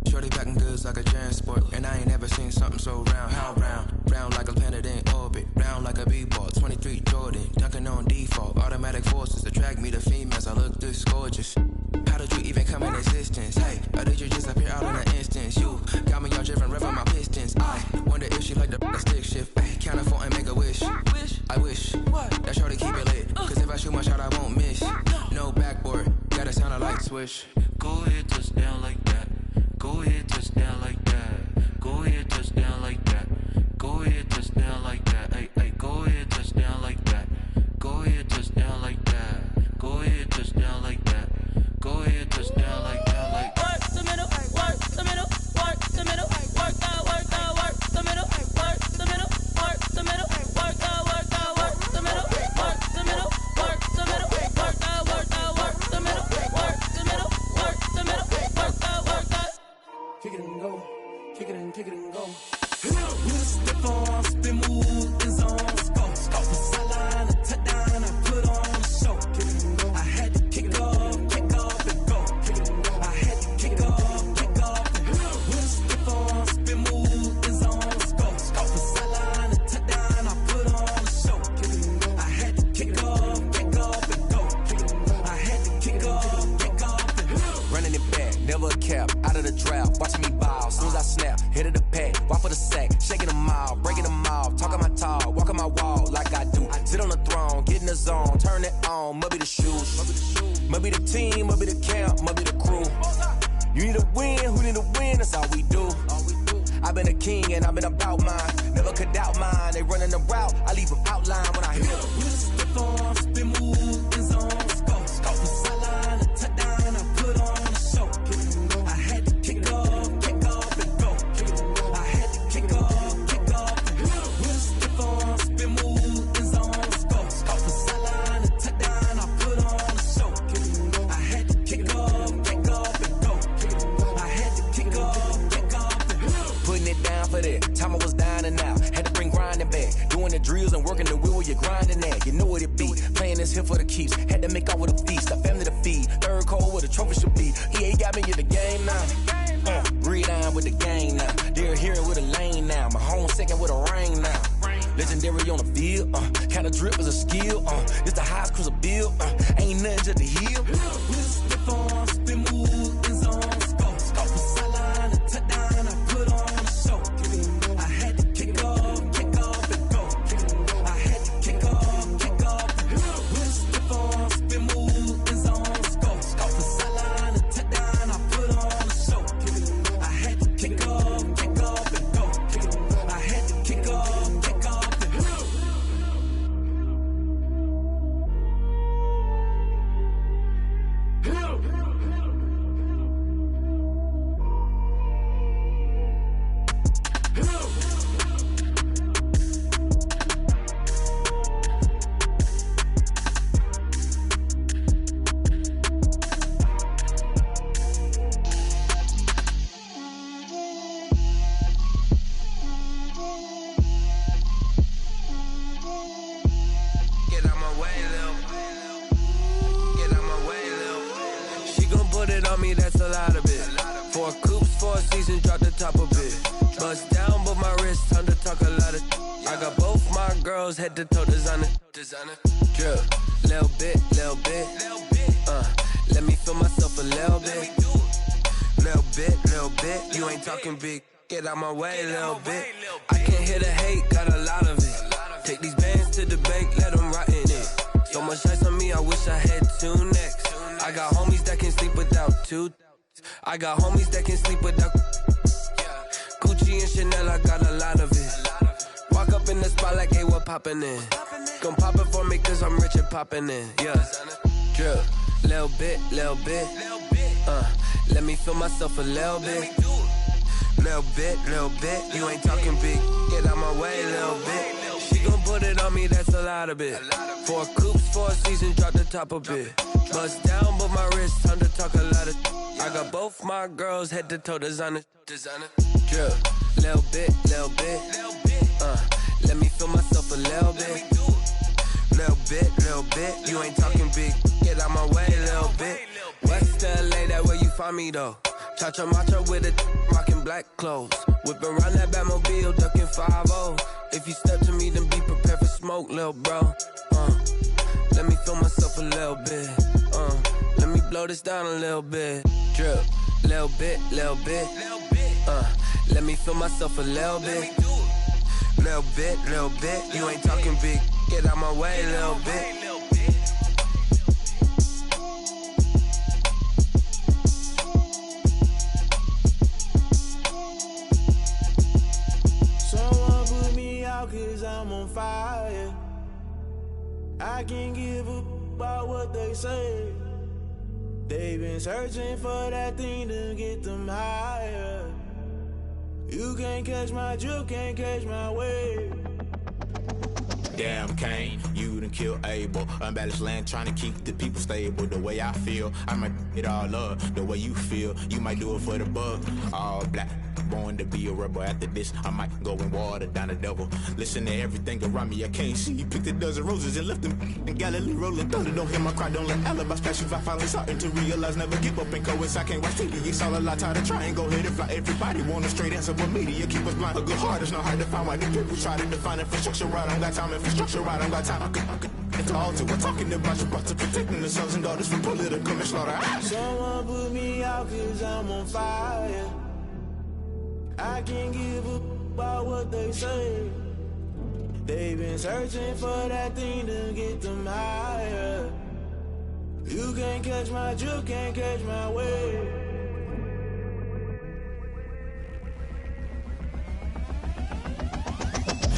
Shorty packing goods like a transport, and I ain't never seen something so round. How round? Round like a planet in orbit, round like a b-ball. 23 Jordan, dunking on default. Automatic forces attract me to females. I look this gorgeous. How did you even come in existence? Hey, or did you just appear out in an instance? You got me all driven, revving my pistons. I wonder if she like the stick shift. Hey, count it 4 and make a wish. I wish that shorty keep it lit. Cause if I shoot my shot, I won't miss. No backboard, gotta sound a light switch. Go ahead, touch down like that. Go ahead, touch down like that. Go ahead, touch down like that. Go ahead, touch down like that. Hey, go ahead, touch down like that. Go ahead, touch down like that. Go ahead, touch down like that. Go ahead, touch down like that. Like work the middle, work the middle, work the middle, work that, work the middle, work the middle, work the middle, work that, work the middle, work the middle, work the middle, work that, work the middle, work the middle, work the middle, work that. Kick it and go, kick it and go. Step on, spin, move, and zone, go. From sideline to touchdown, I put on a show. I had to kick off and go. I had to kick off and go. Step on, spin, move, and zone, go. From sideline to touchdown, I put on a show. I had to kick off and go. I had to kick off and go. Running it back, never a cap, out of the draft, watching me ball. Soon as I snap, hit of the pack, walk for the sack, shaking them all, breaking them off, talking my talk, walking my wall like I do. Sit on the throne, get in the zone, turn it on, must be the shoes, must be the team, must be the camp, must be the crew. You need a win, who need a win, that's all we do. I've been a king and I've been about mine, never could doubt mine. They running the route, I leave them outline when I hear them. We just step on, spin, move, and zone, go. From sideline to touchdown, I put on a show. I had to kick off and go. I had to kick off and go. We just step on, spin, move, and zone, go. From sideline to touchdown, I put on a show. I had to kick off and go. I had to kick off and go. Putting it down for that. Time I was down and out. Had to bring grinding back. Doing the drills and working the wheel where you're grinding at. You know what it be. Playing this here for the keeps. Had to make off with a feast. A family to feed. Third cold where the trophy should be. EA got me in the game now. Breathe down with the game now. They're here with a lane now. My home second with a ring now. legendary on the field, kinda drip is a skill, it's the highest cruiser bill, ain't nothing just the hill. Slip on, spin move, in zone, scope from sideline to touchdown, I put on a show. I had to kick off and go. I had to kick off and go. Slip on, spin move, in zone, scope from sideline to touchdown, I put on a show. I had to kick off and go. I had to kick off and go. That's a lot of it. 4 coops, 4 seasons, drop the top of it. Bust down, but my wrist, time to talk a lot of. I got both my girls head to toe designer. Drip, little bit. Let me feel myself a little bit. Little bit. You ain't talking big. Get out my way, little bit. I can't hear the hate, got a lot of it. Take these bands to the bank, let them rot in it. So much ice on me, I wish I had 2 necks. I got homies that can sleep without 2. I got homies that can sleep without Gucci and Chanel, I got a lot of it. Walk up in the spot like, hey, what poppin' in? Gon' pop it for me cause I'm rich and poppin' in, yeah. Drip, little bit. Let me feel myself a little bit. Little bit. You ain't talking big, get out my way, little bit. She gon' put it on me, that's a lot of it. 4 coops, 4 seasons, drop the top a bit. Bust down, but my wrist, time to talk a lot of. I got both my girls head to toe designer. Drip, little bit. Let me feel myself a little bit. Little bit. You ain't talking big, get out my way, little bit. West LA, that where you find me though. Cha-cha macha with a rockin' black clothes. Whippin' around that Batmobile, duckin' 5-0. If you step to me, then be prepared for smoke, lil' bro. Let me feel myself a little bit. Let me blow this down a little bit. Drip, little bit. Let me feel myself a little bit. Little bit. You ain't talking big. Get out my way, little bit. Someone put me out cause I'm on fire. I can't give a about what they say. They've been searching for that thing to get them higher. You can't catch my drift, can't catch my wave. Damn Kane, you done killed Abel. Unbalanced land trying to keep the people stable. The way I feel, I might it all up. The way you feel, you might do it for the bug. All black, born to be a rebel. After this, I might go and water down the devil. Listen to everything around me, I can't see. Picked a dozen roses and left them in Galilee rolling thunder. Don't hear my cry, don't let alibis pass you. I finally starting to realize, never give up and coincide. I can't watch TV, it's all a lot. Tired of trying, go ahead and fly. Everybody want a straight answer, but media keep us blind. A good heart is not hard to find. Why the people try to define infrastructure right? I don't got time, infrastructure right, I don't got time. I could it's all to we're talking about your brother protecting the sons and daughters from political manslaughter. Someone put me out cause I'm on fire. I can't give a about what they say. They've been searching for that thing to get them higher. You can't catch my drift, can't catch my wave.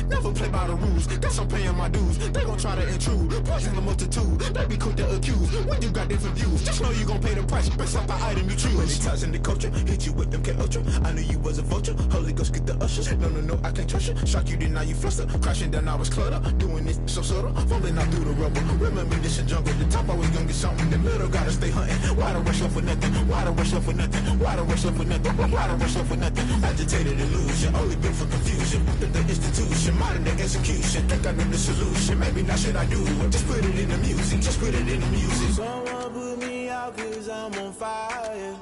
Never play by the rules, guess I'm paying my dues. They gon' try to intrude, poison the multitude. They be quick to accuse, when you got different views. Just know you gon' pay the price, based off the item you choose. When it ties in the culture, hit you with them K-Ultra. I knew you was a vulture, Holy Ghost get the ushers. No, I can't trust you. Shock you, then now you fluster. Crashing down, I was clutter. Doing this so subtle, falling out through the rubble. Remember this a jungle, the top always gonna get something. In the middle, gotta stay hunting. Why the rush left for nothing? Why the rush left for nothing? Why the rush left for nothing? Why the rush left for nothing? Agitated illusion, only built for confusion. The institution, modern day execution. Think I know the solution, maybe not should I do it. Just put it in the music, just put it in the music. Someone put me out cause I'm on fire.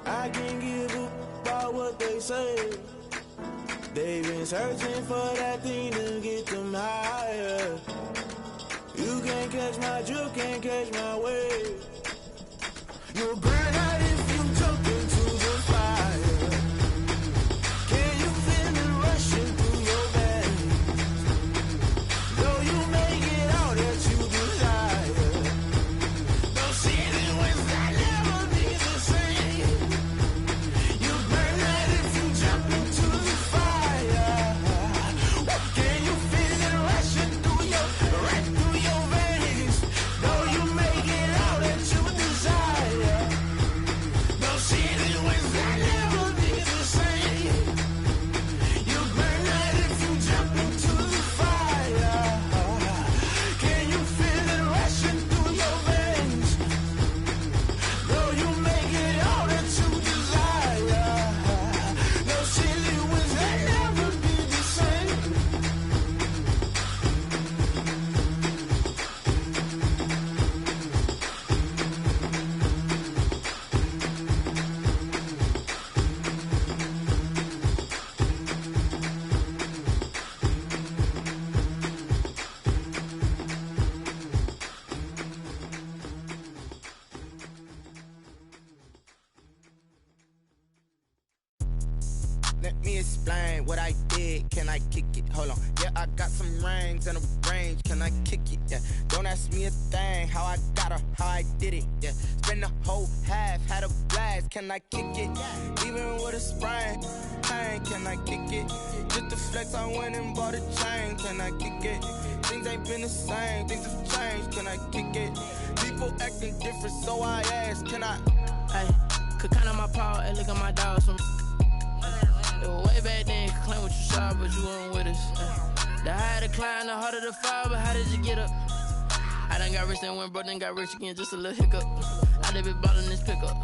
I can't give a about what they say. They've been searching for that thing to get them higher. You can't catch my drift, can't catch my wave. You'll burn out if you jump into the fire. Can you feel it rushing through your veins? Though you make it all that you desire. Those ceiling winds that never be the same. You burn out if you jump into the fire. Can you feel it rushing through your veins? Though you make it all that you desire. Those ceiling winds that never be the same. You burn out if you jump into the fire. Can you feel it rushing through your veins? Though you make it all that you desire. Those ceiling winds that never be the same. Let me explain what I did. Can I kick it? Hold on. Yeah, I got some rings and a range. Can I kick it? Yeah. Don't ask me a thing. How I got her, how I did it. Yeah. Spend the whole half, had a blast. Can I kick it? Even with a sprain. Hey, can I kick it? Just to flex, I went and bought a chain. Can I kick it? Things ain't been the same. Things have changed. Can I kick it? People acting different, so I ask. Can I? Hey, could count on my power and look at my dogs from. It was way back then, could claim what you saw, but you weren't with us. The higher the climb, the harder the fall, but how did you get up? I done got rich, then went broke, then got rich again, just a little hiccup. I done been bottling this pickup.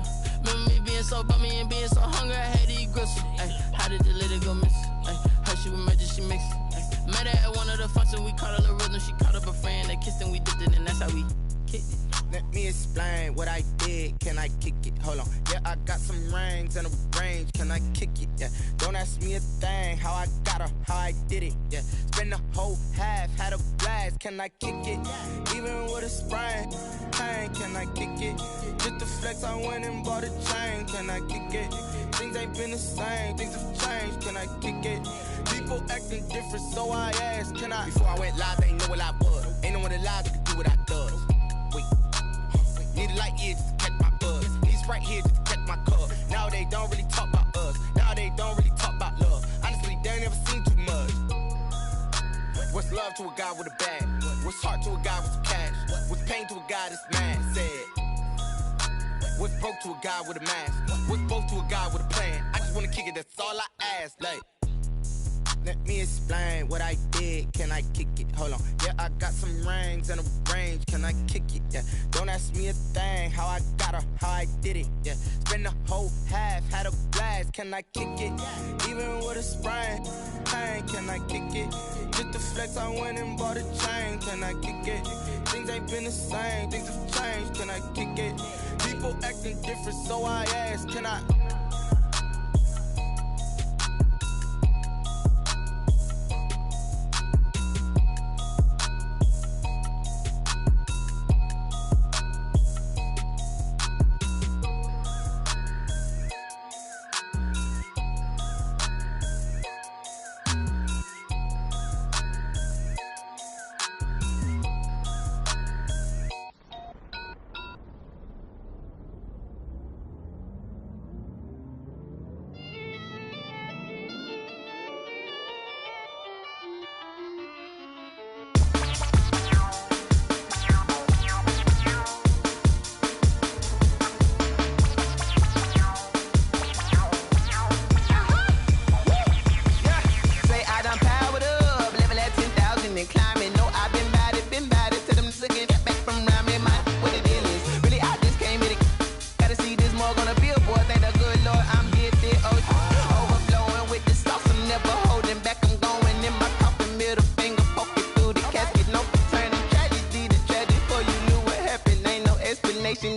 Remember me being so bummy and being so hungry, I had to eat gristle. Ay, how did the lady go miss? Ay, her she was magic, she mixed. Ay, met her at one of the functions, we caught a little rhythm, she caught up a friend, they kissed and we dipped it, and that's how we kicked it. Let me explain what I did. Can I kick it? Hold on. Yeah, I got some rings and a range. Can I kick it? Yeah. Don't ask me a thing. How I got her, how I did it. Yeah. Spend the whole half, had a blast. Can I kick it? Even with a sprain. Hey, can I kick it? Just to flex, I went and bought a chain. Can I kick it? Things ain't been the same. Things have changed. Can I kick it? People acting different, so I asked. Can I? Before I went live, they ain't know what I was. Ain't no one alive that could do what I does. Need a light year just to catch my buzz. Need Sprite here just to catch my cup. Now they don't really talk about us. Now they don't really talk about love. Honestly, they ain't never seen too much. What's love to a guy with a bag? What's heart to a guy with some cash? What's pain to a guy that's mad? Said. What's broke to a guy with a mask? What's both to a guy with a plan? I just wanna kick it, that's all I ask. Like, let me explain what I did. Can I kick it? Hold on. Yeah, I got some rings and a range. Can I kick it? Yeah. Don't ask me a thing. How I got her, how I did it. Yeah. Spend the whole half, had a blast. Can I kick it? Even with a sprain. Hey, can I kick it? Just to flex, I went and bought a chain. Can I kick it? Things ain't been the same. Things have changed. Can I kick it? People acting different, so I ask. Can I?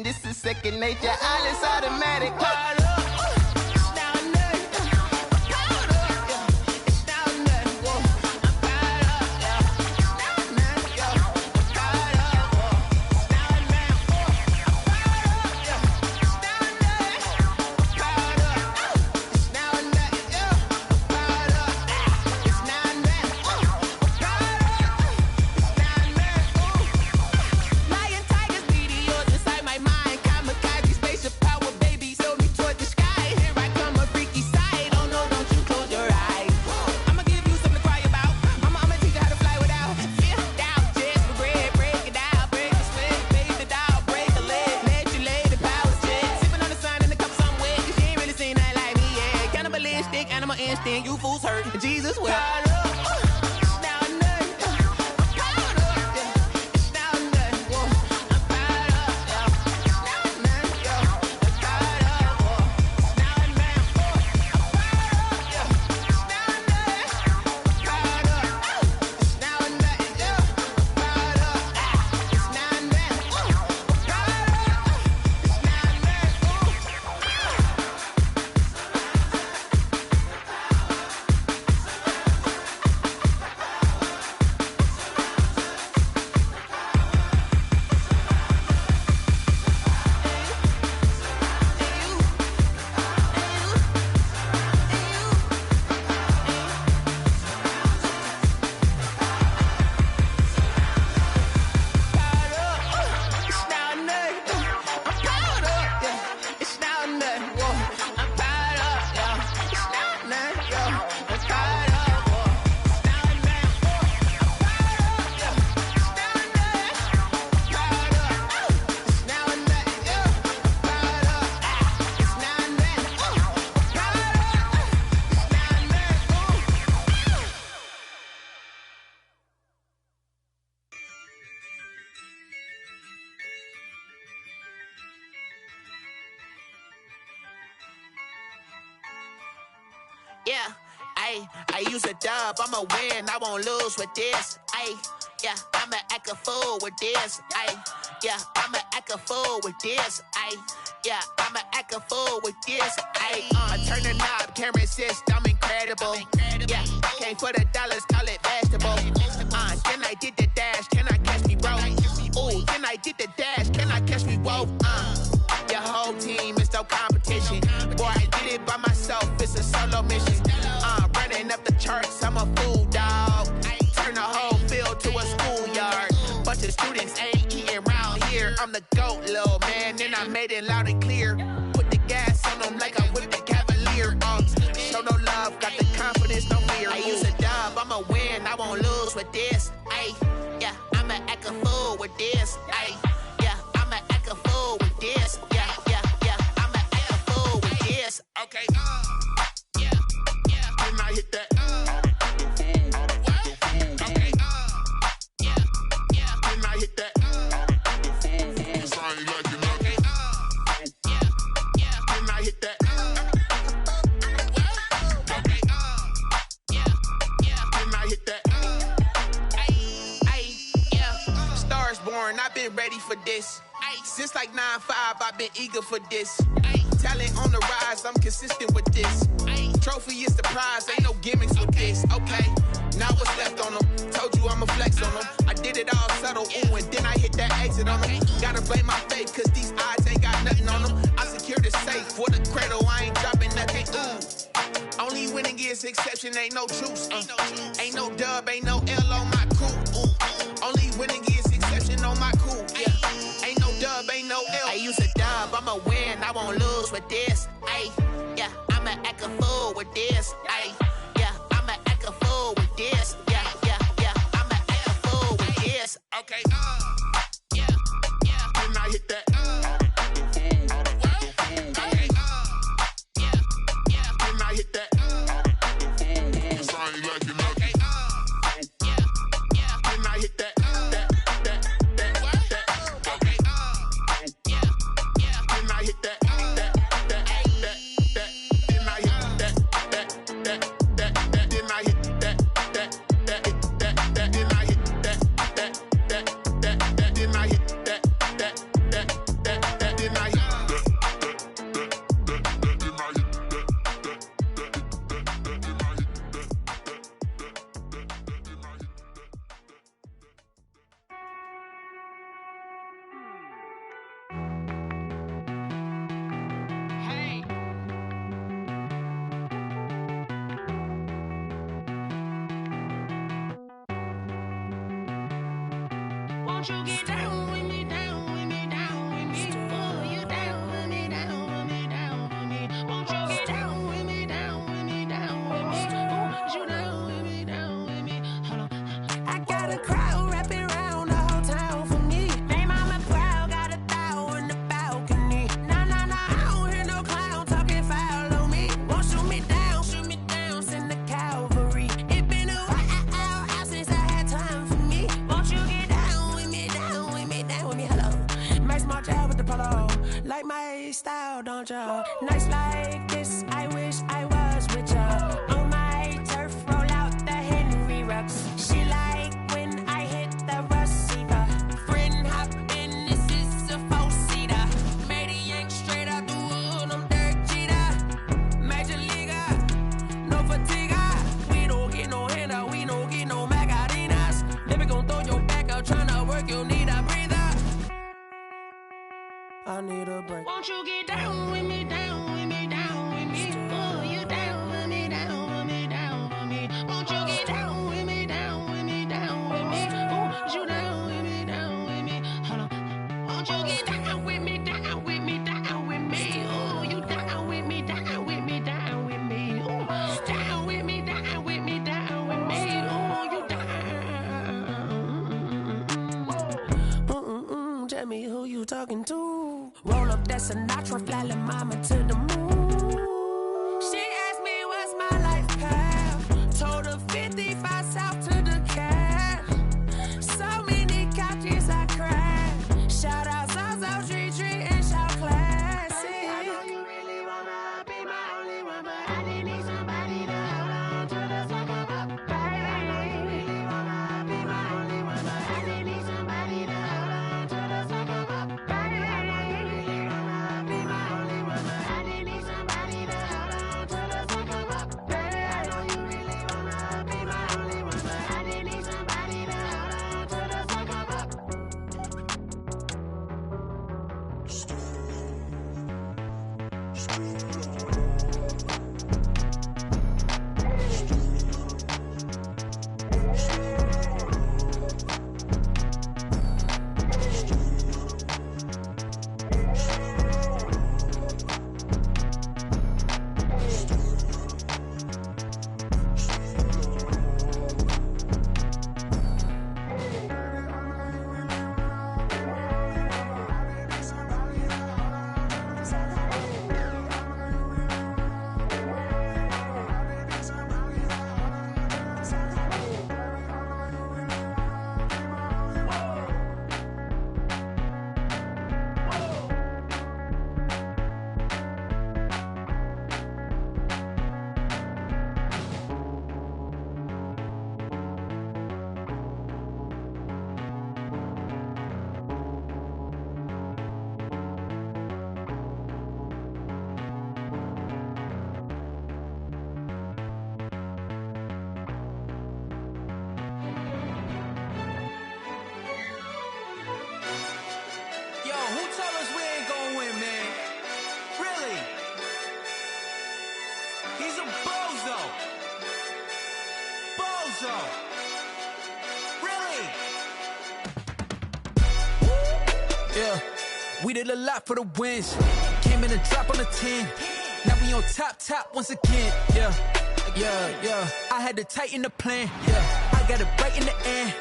This is second nature, all is automatic. then you fools hurt. Jesus will. Yeah, I use a dub, I'ma win, I won't lose with this. Yeah, I'ma act a fool with this. Yeah, I'ma act a fool with this. Yeah, I'ma act a fool with this. I turn the knob, can't resist, I'm incredible. Yeah, came for the dollars, call it vegetable. Then I did the dash, can I catch me, bro? Ooh, then I did the dash, can I catch me, whoa? Your whole team is no competition. Boy, I did it by myself, it's a solo mission. Running up the charts, I'm a fool, dog. Turn the whole field to a schoolyard. Bunch of students ain't eating around here. I'm the GOAT, little man, and I made it loud and clear. Put the gas on them like I'm with the Cavalier. Show no love, got the confidence, no fear. I use a dub, I'ma win, I won't lose with this. Yeah, I'ma act a fool with this. Yeah, I'ma act a fool with this. Yeah, I'ma act a fool with this. Okay, yeah, then I hit that. Okay, yeah, then I hit that. I ain't like it, okay, yeah, then I hit that. Okay, yeah, then I hit that. Yeah, stars born, I've been ready for this. Since like 9-5, I've been eager for this. Talent on the rise, I'm consistent with this. Trophy is the prize, ain't no gimmicks with this. Okay, now what's left on them? Told you I'ma flex on them. I did it all subtle, ooh, and then I hit that exit on them. Gotta blame my faith, cause these odds ain't got nothing on them. I secured the safe for the cradle, I ain't dropping nothing, ooh. Only winning is exception, ain't no truce. Ain't no dub, ain't no L on my crew. Ooh. Only winning is exception on my crew. Yeah. Ain't no dub, ain't no L. I use a dub, I'ma win, I won't lose with this. Yeah, I'ma act a fool with this. Yeah, I'ma act a fool with this. Yeah, I'ma act a fool with this. Okay, yeah, then I hit that. Okay, yeah, then I hit that. I ain't like it, okay, yeah, then I hit that. Won't you get down with me, down with me, down with me? Oh, you down with me, down with me, down with me. Won't you get down with me, down with me, down with me? Oh, you down with me, down with me? Hold on. I got a crowd wrapping around the whole town for me. They mama proud, got a thou in the balcony. Nah, I don't hear no clown talking foul on me. Won't shoot me down, send style, don't ya? Nights like this, I wish I was with ya. On my turf, roll out the Henry Rux. She like when I hit the receiver. Friend hop in, this is a four-seater. Made a yank straight out the wood, I'm Derek Jeter. Major leaguer, no fatigue. We don't get no handout, we don't get no Macarinas. Never gon' throw your back out, tryna work, you need a breather. I need a break. Won't you get down with me, down with me, down with me? Oh, you down with me, down with me, down with me. Won't you get down with me, down with me, down with me? Oh, you down with me, down with me? Hold on. Won't you get down with me, down with me, down with me? Oh, you down with me, down with me, down with me? Oh, down with me, down with me, down with me? Oh, you down. Tell me who you talking to. Roll up that Sinatra, fly like mama to the moon. She asked me what's my life path. Told her 55 south to the cat. So many couches I crashed. Shout out Zazo, Tree, and shout classic. I know you really wanna be my only one, but I didn't need somebody to hold on to the sucker up, baby. I know you really wanna be my only one, but I didn't need somebody to hold on to the sucker up, baby. Yeah, we did a lot for the wins. Came in a drop on the 10. Now we on top once again. Yeah. I had to tighten the plan. Yeah, I got it right in the end.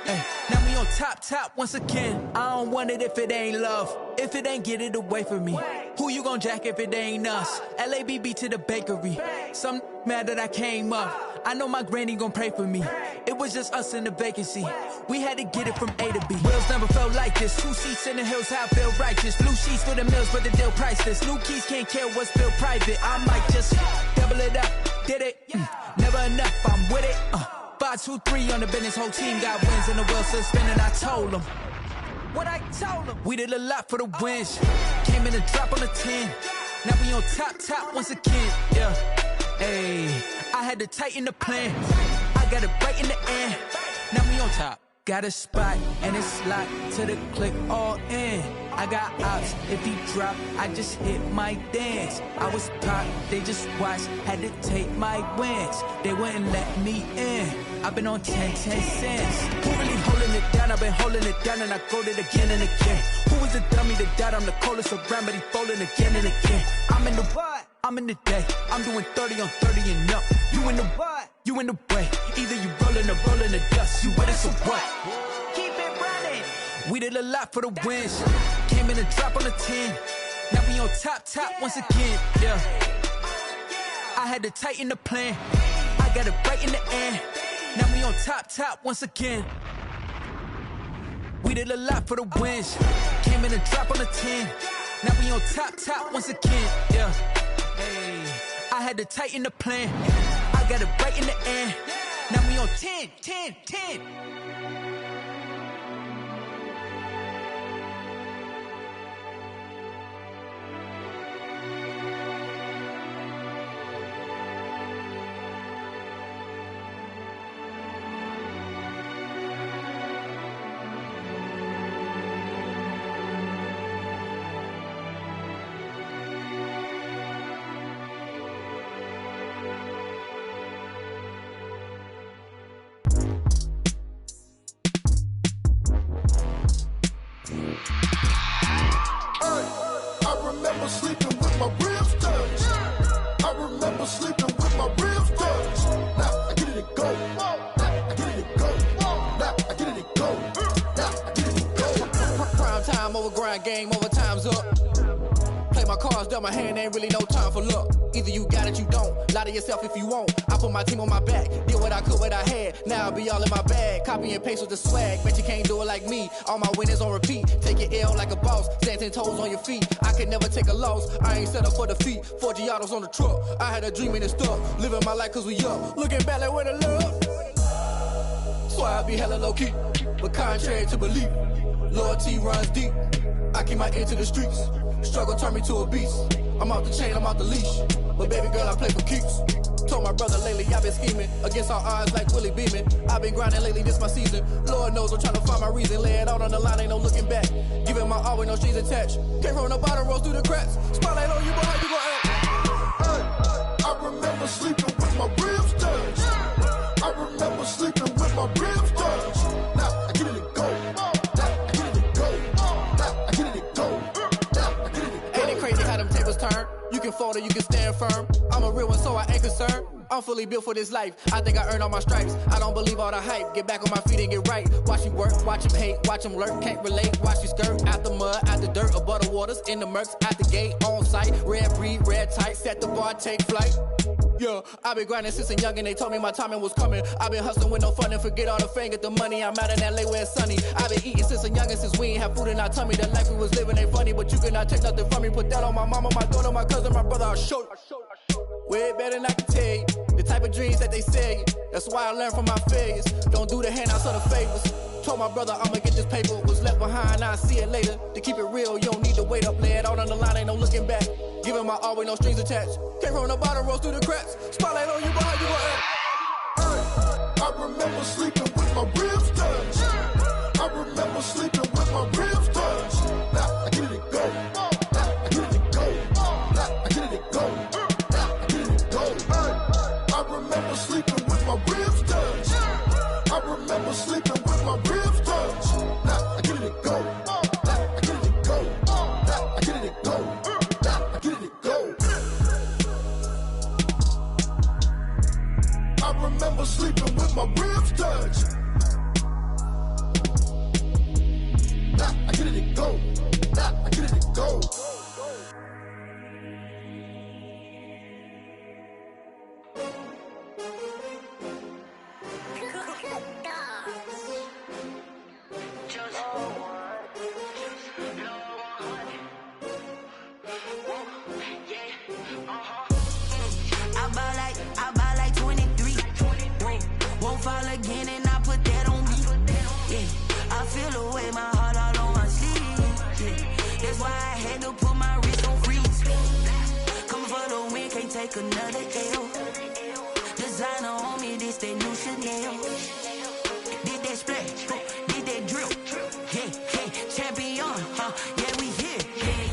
Now we on top once again. I don't want it if it ain't love. If it ain't, get it away from me. Who you gon' jack if it ain't us? LABB to the bakery. Some mad that I came up. I know my granny gon' pray for me. It was just us in the vacancy. We had to get it from A to B. Wheels never felt like this. 2 seats in the hills, how I feel righteous. Blue sheets for the mills, but the deal priceless. New keys can't care what's still private. I might just double it up. Did it? Never enough, I'm with it. 5, 2, 3 on the business. Whole team got wins and the wheels still spinning. I told them what I told them. We did a lot for the wins. Came in a drop on the 10. Now we on top once again. Yeah. Ayy, I had to tighten the plan. I got it right in the end. Now we on top. Got a spot and it's locked to the click all in. I got ops, if he drop, I just hit my dance. I was popped, they just watched, had to take my wins. They wouldn't let me in. I've been on 10 cents. Who really holding it down? I've been holding it down and I go it again and again. Who was the dummy that died? I'm the coldest around, but he folding again and again. I'm in the what? I'm in the day. I'm doing 30 on 30 and up. You in the what? You in the way. Either you rolling or rolling the dust. You with us or what? Keep it running. We did a lot for the wins. Came in a drop on the 10. Now we on top once again. Yeah. I had to tighten the plan. I got it right in the end. Now we on top once again. We did a lot for the wins. Came in a drop on the 10. Now we on top once again, yeah. Hey, I had to tighten the plan. I got it right in the end. Now we on 10. Game over, time's up. Play my cards dealt my hand, ain't really no time for luck. Either you got it, you don't. Lie to yourself if you won't. I put my team on my back, did what I could, what I had. Now I'll be all in my bag. Copy and paste with the swag. Bet you can't do it like me. All my winners on repeat. Take your L like a boss. Stand 10 toes on your feet. I could never take a loss. I ain't set up for defeat. 4 Giottos on the truck. I had a dream and it's stuck. Living my life cause we up. Looking back like where the love. So I be hella low key. But contrary to belief, loyalty runs deep. I keep my ear to the streets. Struggle turned me to a beast. I'm out the chain, I'm out the leash. But baby girl, I play for keeps. Told my brother lately, I've been scheming. Against all odds like Willie Beeman. I've been grinding lately, this my season. Lord knows I'm trying to find my reason. Lay it out on the line, ain't no looking back. Giving my all with no strings attached. Came from the bottom, rose through the cracks. Spotlight on you, boy, how you gon' act? I remember sleeping with my ribs touched. I remember sleeping with my ribs touched. Now I get it to go. Turn. You can fold or you can stand firm. I'm a real one, so I ain't concerned. I'm fully built for this life. I think I earned all my stripes. I don't believe all the hype. Get back on my feet and get right. Watch you work, watch him hate, watch him lurk. Can't relate, watch you skirt. Out the mud, out the dirt, above the waters, in the murks, out the gate, on site. Red breed, red tight, set the bar, take flight. Yeah, I've been grinding since a young and they told me my timing was coming. I've been hustling with no fun and forget all the fame, get the money. I'm out in LA where it's sunny. I've been eating since a young and since we ain't have food in our tummy. The life we was living ain't funny, but you cannot take nothing from me. Put that on my mama, my daughter, my cousin, my brother, I'll show you. Way better than I can tell you. The type of dreams that they sell you. That's why I learned from my failures. Don't do the handouts or the favors. Told my brother I'ma get this paper. Was left behind, I'll see it later. To keep it real, you don't need to wait up. Lay it out on the line, ain't no looking back. Giving my all with no strings attached. Came from the bottom, rose through the cracks. Spotlight on you, boy, how you gon' act? I remember sleeping with my ribs touched. I remember sleeping with my ribs touched. Now I get it to go. Now I get it to go. Now I get it to go. Now I get it to go. I remember sleeping with my ribs touched. I remember sleeping with my ribs touched. Now I get it to go. Now I get it to go. Now I get it to go. Now I get it to go. I remember sleeping with my ribs touched. Now I get it to go. Now I get it to go. I buy like 23. Won't fall again and I put that on me. Yeah, I feel the way, my heart all on my sleeve. Yeah, that's why I had to put my wrist on freeze. Coming for the win, can't take another L. Designer on me, this that new Chanel. Did that splash, did that drill. Yeah, champion, yeah, we here.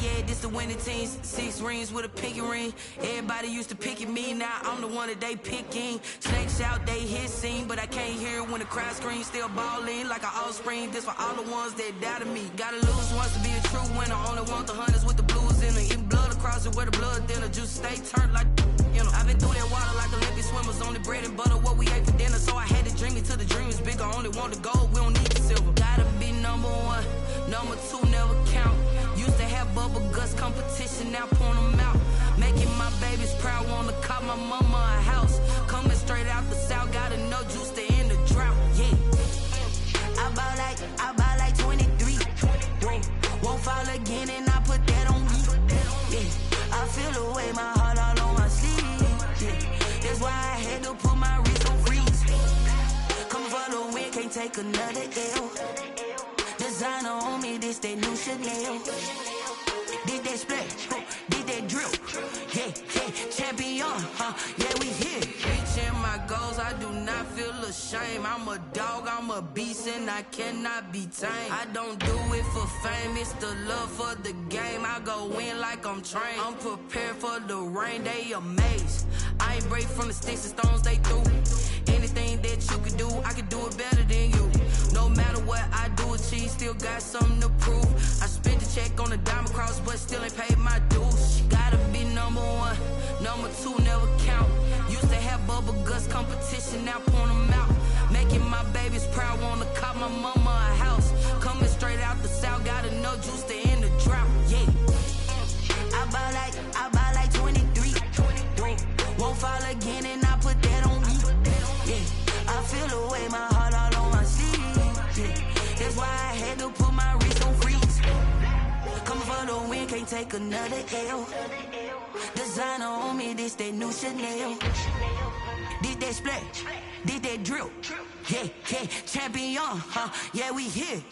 Yeah, this the winning team. 6 rings with a pinky ring. Everybody used to pick at me, now I'm the one that they picking. Snakes out, they hit scene, but I can't hear it when the crowd screams. Still ballin' like an offspring. This for all the ones that doubted me. Gotta lose once to be a true winner. Only want the hunters with the blues in it. Eating blood across it where the blood thinner. Juice stay turned like, you know. I've been through that water like Olympic swimmers. Only bread and butter, what we ate for dinner. So I had to dream it till the dream is bigger. Only want the gold, we don't need the silver. Gotta be number 1, number 2 never count. Used to have bubble guts competition, now point them out. Making my babies proud, wanna call my mama a house. Coming straight out the south, gotta know juice to end the drought. Yeah, I buy like 23. Won't fall again and I put that on me. take another L. Designer on me, this that new Chanel. Did that splash, did that drill. Yeah, champion, yeah, we here. Reaching my goals, I do not feel ashamed. I'm a dog, I'm a beast, and I cannot be tamed. I don't do it for fame, it's the love for the game. I go in like I'm trained. I'm prepared for the rain, they amazed. I ain't break from the sticks and stones they threw. Anything that you could do, I could do it better than you. No matter what I do, achieve, still got something to prove. I spent the check on the diamond cross, but still ain't paid my dues. Gotta be number one, number two never count. Used to have bubble guts competition, now point them out. Making my babies proud, wanna cop my mama a house. Coming straight out the south, got enough juice to end the drought. Yeah, I buy like 23. Won't fall again, and I put that on me. Yeah, I feel the way, my heart all on my sleeve. Yeah, that's why I had to put my wrist on freeze. Coming for the win, can't take another L. Designer on me, this that new Chanel. Did that splash, did that drill. Yeah, champion, yeah, we here.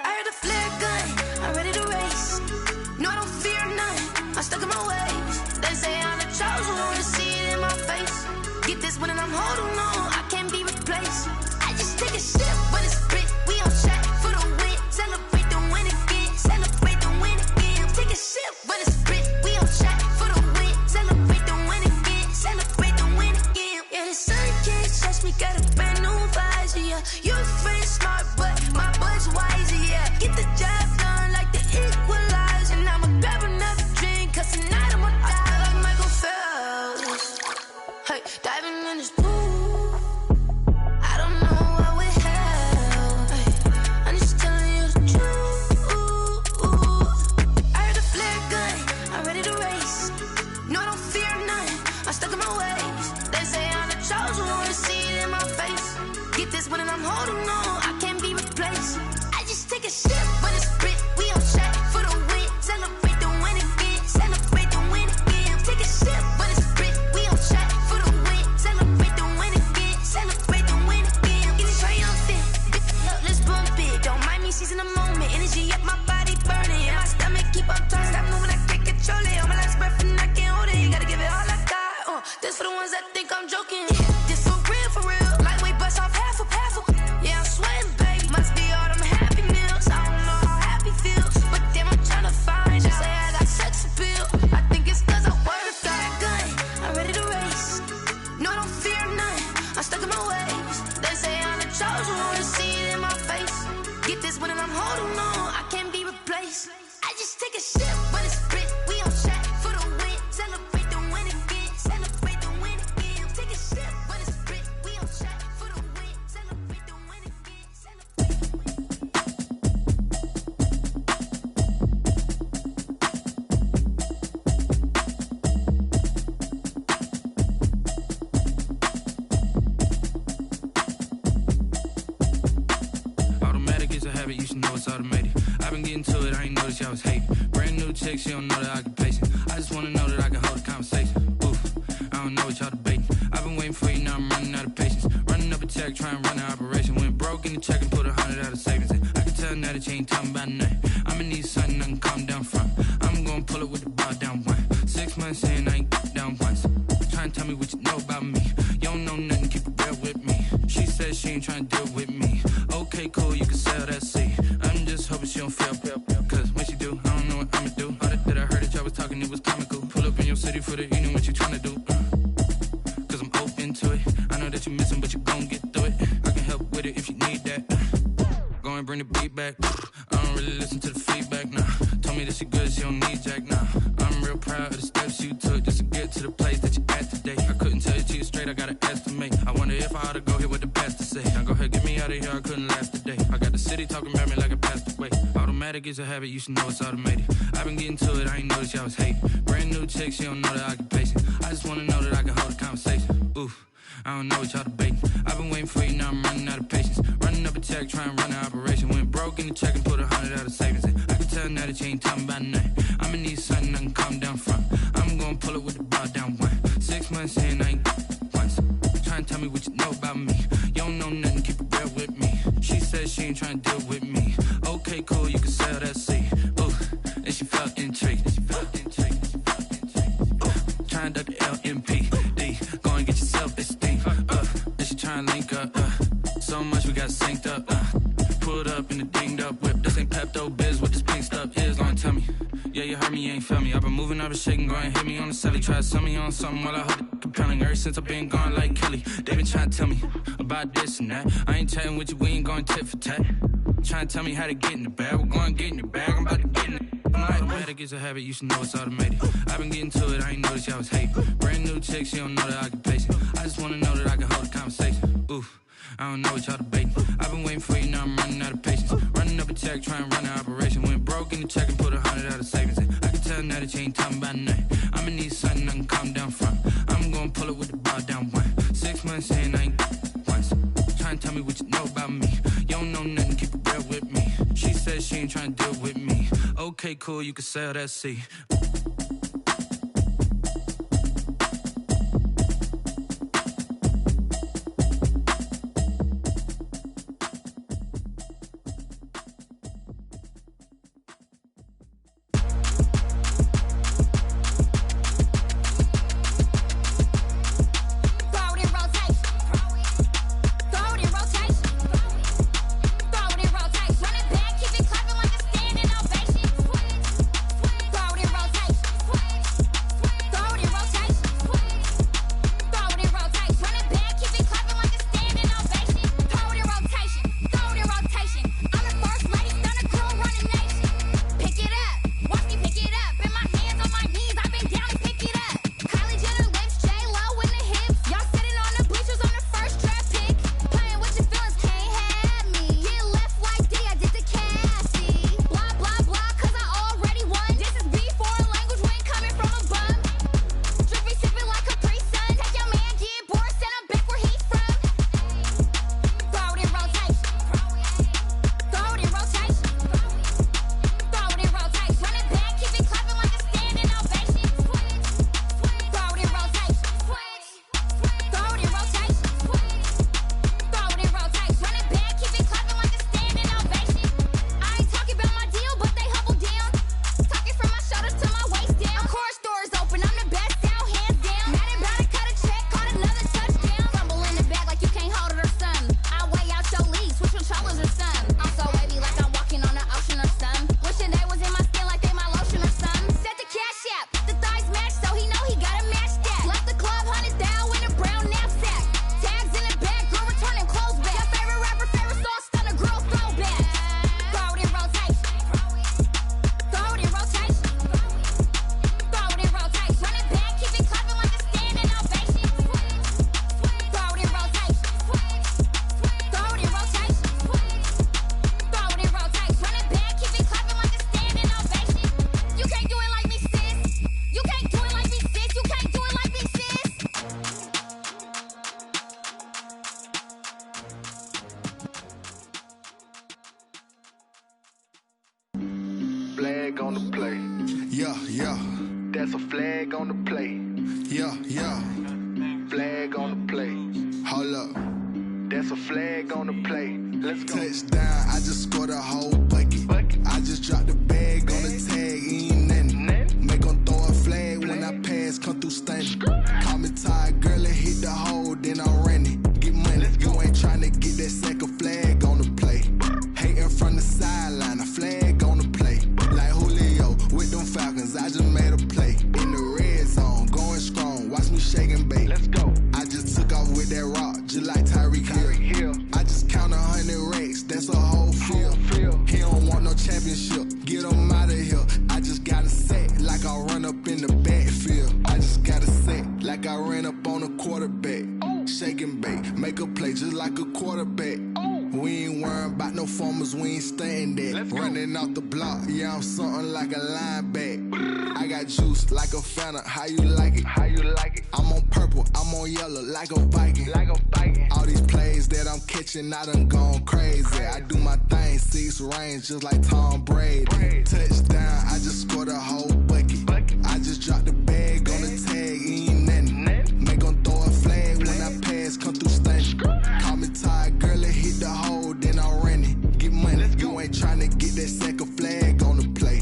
I heard a flare gun, I'm ready to race. No, I don't fear none, I'm stuck in my ways. They say I'm the chosen one, see it in my face. Get this one and I'm holding on, I can't be replaced. I just take a sip when it's split, we on shot for the win. Celebrate the win again, celebrate the win again. Take a sip when it's split, we on shot for the win. Celebrate the win again, celebrate the win again. Yeah, the sun can't touch me, got a brand new visor, yeah. You're friend smart, but my boy's wiser, yeah. Get the job done like the equalizer. And I'ma grab another drink, cause tonight I'ma die like Michael Phelps. Hey, diving in this pool, I don't know what we have. Hey, I'm just telling you the truth. I heard a flare gun, I'm ready to race. No, I don't fear none, I'm stuck in my ways. They say I'm the chosen one, see it in my face. Get this one and I'm holding on, I can't be replaced. I just take a sip when it's split, we on shot for the win. Celebrate the win again, celebrate the win again. Take a sip when it's split, we on shot for the win. Celebrate the win again, celebrate the win again. Get it triumphant, let's bump it. Don't mind me seizing the moment, energy up my body burning. And my stomach keep on turning, stop moving, I can't control it. On my last breath and I can't hold it, you gotta give it all I got. This for the ones that think I'm joking. This for real, lightweight bust off half a. Yeah, I'm sweating, baby. Must be all them happy meals. I don't know how happy feels, but damn, I'm trying to find out. Say I got sex appeal. I think it's cause I work a fat gun. I'm ready to race. No, I don't fear none. I'm stuck in my ways. They say I'm the chosen one, see it in my face. Get this one and I'm holding on, I can't be replaced. I just take a sip when it's split. We on shot for the win. Celebrate the win again. Celebrate the win again. Take a sip when it's split. We on shot for the win. Celebrate the win again. Automatic is a habit, you should know it's automated. I've been getting to it, I ain't noticed y'all was hating. Brand new chick, she don't know the occupation. I just wanna know that I can hold a conversation. Oof, I don't know what y'all debating. I've been waiting for you, now I'm running out of patience. Running up a check, trying to run an operation. Went broke in the check and put 100 out of savings in. I can tell now that you ain't talking about nothing. I'ma need something I can calm down from. I'm gonna pull it with the bar down one. 6 months in, I ain't down once. Trying to tell me what you know about me. You don't know nothing, keep it real with me. She said she ain't trying to deal with me. Okay, cool, you can sell that seed. I'm just hoping she don't fail. Cause when she do, I don't know what I'ma do. All that I heard that y'all was talking, it was comical. Pull up in your city for the evening, what you trying to do? Cause I'm open to it. I know that you're missing, but you gon' get through it. I can help with it if you need that. Go and bring the beat back. I don't really listen to the feedback, nah. Told me that she good, she don't need jack, nah. I'm real proud of the steps you took just to get to the place that you're at today. I couldn't tell you to you straight, I gotta estimate. I wonder if I ought to go here with the pastor say. Now go ahead, get me out of here, I couldn't last today. I city talking about me like I passed away. Automatic is a habit, you should know it's automated. I've been getting to it, I ain't noticed y'all was hating. Brand new chick, she don't know that I can pace it. I just wanna know that I can hold a conversation. Oof, I don't know what y'all debating. I've been waiting for you, now I'm running out of patience. Running up a check, trying to run an operation. Went broke in the check and put 100 out of savings in. I can tell now that you ain't talking about nothing. I'ma need something I can calm down from. I'm gonna pull it with the bar down one. 6 months in, I ain't once. Trying to tell me what you know about me. You don't know nothing, keep it real with me. She said she ain't trying to deal with me. Okay, cool, you can sell that seed. Ooh, and she felt intrigued. Trying to duck the LMPD. Go and get yourself this thing. And she trying to link up. So much we got synced up. Pulled up in the dinged up whip. This ain't Pepto Biz, what this pink stuff is. Gonna tell me. Yeah, you heard me, you ain't felt me. I've been moving, I've been shaking, go and hit me on the celly. Try to sell me on something while I hold it compelling. Ever since I've been gone like Kelly, they been trying to tell me about this and that. I ain't chatting with you, we ain't going tit for tat. Trying to tell me how to get in the bag, we're going to get in the bag, I'm about to get in it. Automatic is a habit, you should know it's automated. I've been getting to it, I ain't noticed y'all was hating. Brand new chick, she don't know that I can pace it. I just wanna know that I can hold a conversation. Oof, I don't know what y'all debating. I've been waiting for you, now I'm running out of patience. Running up a check, trying to run an operation. Went broke in the check and put 100 out of savings in. I can tell now that you ain't talking about nothing. I'ma need something I can calm down from. I'm gonna pull it with the bar down one. 6 months in, I ain't once. Trying to tell me what you know about me. You don't know nothing, keep it real with me. She said she ain't trying to deal with me. Okay, cool, you can sell that seed. flag on the play. Yeah, yeah. That's a flag on the play. Yeah, yeah. Flag on the play. Hold up. That's a flag on the play. Let's go. Touchdown, I just scored a whole bucket. I just dropped the bag on the tag, ain't nothing. Make them throw a flag when I pass, come through stunning. Call me tired, girl, and hit the hole, then I'm running. Get money, you ain't tryna get that second flag on the play. Hating from the sideline, a flag on the play. Like Julio with them Falcons, I just made a play. In the red zone, going strong, watch me shake and bake. Let's go. I just took off with that rock, just like Tyreek Hill. I just count 100 racks, that's a whole field. He don't want no championship, get him out of here. I just got a set, like I run up in the backfield. I just got a set, like I ran up on a quarterback. Shake and bake, make a play just like a quarterback. We ain't worrying about no formers, we ain't staying there. Running off the block, yeah, I'm something like a lineback. I got juice like a Fanta, how you like it? How you like it? I'm on purple, I'm on yellow, like a Viking. Like a Viking. All these plays that I'm catching, I done gone crazy. I do my thing, 6 range, just like Tom Brady. Touchdown, I just scored a whole bucket. I just dropped the bag on the tag, ain't nothing. Make 'em throw a flag when I pass, come through stunning. Call me tired, girl, it hit the hole, then I ran it. Get money, you ain't tryna get that second flag on the play.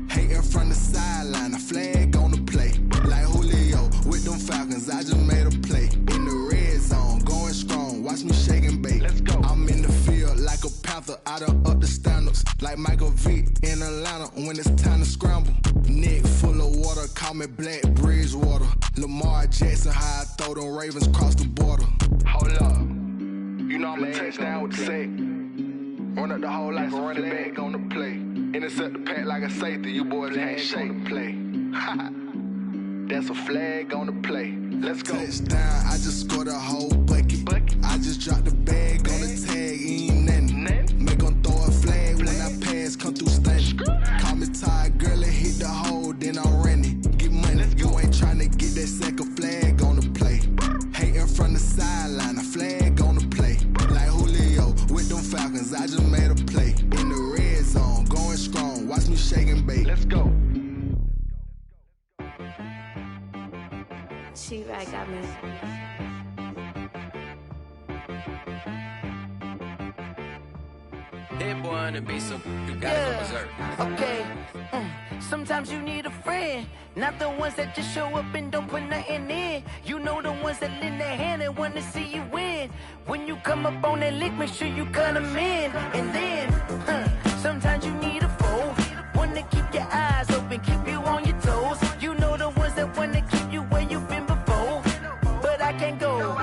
Hating from the sideline, a flag on the play. Like Julio with them Falcons, I just made a play. In the red zone, going strong, watch me shake and bake. I'm in the field like a panther, I done up the standards. Like Michael Vick in Atlanta when it's time to scramble. Neck full of water, call me Black Bridgewater. Lamar Jackson, how I throw them Ravens cross the border. Hold up, you know I'm a touchdown with the sack. Run up the whole like a running back on the play. Intercept the pack like a safety, you boys can't shake the play. That's a flag on the play. Let's go. Touchdown, I just scored a whole bucket. I just dropped the bag on the tag, ain't nothing. Make 'em throw a flag when I pass, come through stunning. Call me tired, girl, it hit the hole, then I ran it. Get money, you ain't tryna get that second flag on the play. Hating from the sideline, a flag on the play. Like Julio with them Falcons, I just made a play. In the red zone, going strong, watch me shake and bake. Let's go. She-Rag got me. That boy on the beat, so you gotta go berserk. Okay. Sometimes you need a friend, not the ones that just show up and don't put nothing in. You know the ones that lend their hand and wanna see you win. When you come up on that lick, make sure you cut them in. And then, sometimes you need a foe, one to keep your eyes open, keep you on your toes. You know the ones that wanna keep you where you've been before. But I can't go,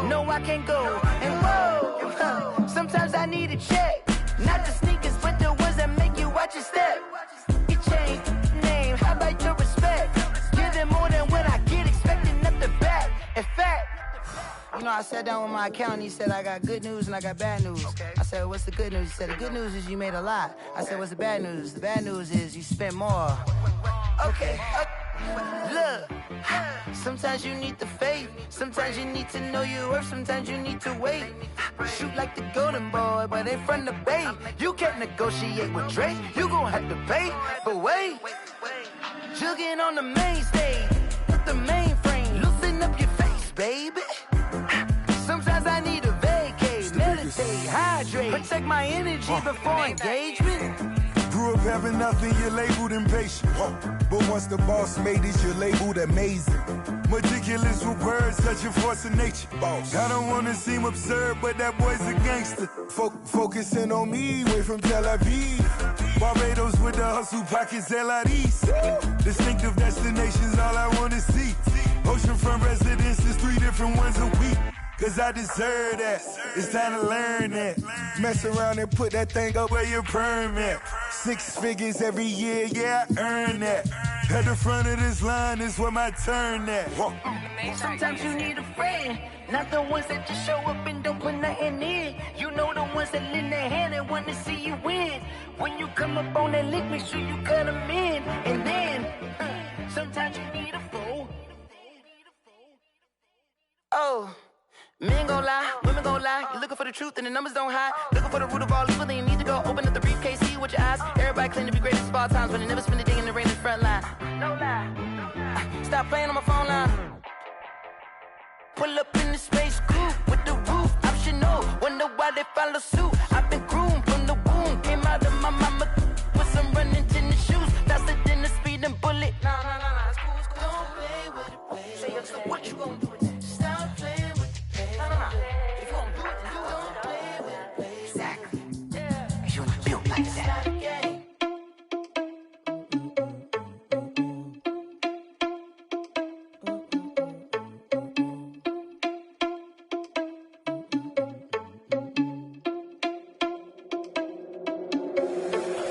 no I can't go. And whoa, sometimes I need a check. Not the sneakers, but the ones that make you watch your step. You change name, how about your respect? Give them more than what I get, expecting nothing back. In fact, you know, I sat down with my accountant, he said, I got good news and I got bad news. I said, what's the good news? He said, the good news is you made a lot. I said, what's the bad news? The bad news is you spent more. Okay, look, sometimes you need the faith, sometimes you need to know your worth, sometimes you need to wait. Shoot like the golden boy, but in front of the bay. You can't negotiate with Drake, you gon' have to pay. But wait, jugging on the main stage, with the mainframe, loosen up your face, baby. Sometimes I need a vacate, meditate, hydrate, protect my energy before engagement. Grew up having nothing, you're labeled impatient. But once the boss made it, you're labeled amazing. Meticulous with words, such a force of nature. I don't wanna seem absurd, but that boy's a gangster. Focusing on me, way from Tel Aviv. Barbados with the hustle pockets, LIDs. Distinctive destinations, all I wanna see. Oceanfront residences, 3 different ones a week. Cause I deserve that, it's time to learn that. Mess around and put that thing up where your permit. 6 figures every year, yeah, I earn that. At the front of this line is where my turn at. Sometimes you need a friend, not the ones that just show up and don't put nothing in. You know the ones that lend their hand and want to see you win. When you come up on that lick, make sure you cut them in. And then, sometimes you need a foe. Oh. Men gon' lie, women gon' lie. You're looking for the truth and the numbers don't hide. Looking for the root of all evil, then you need to go open up the briefcase, see with your eyes. Everybody claim to be greatest of all times, but they never spend a day in the rain in the front line. No lie. Stop playing on my phone line. Pull up in the space coupe with the roof optional. Wonder why they follow suit. I've been groomed from the womb. Came out of my mama with some running tennis shoes. Faster than the speeding bullet. Nah, it's cool, it's cool. Don't play with it, play. Say, so what you gon' do with that? Stop playing with it. If you gon' do it, then don't play with it, play. Exactly. Yeah. You ain't built like that.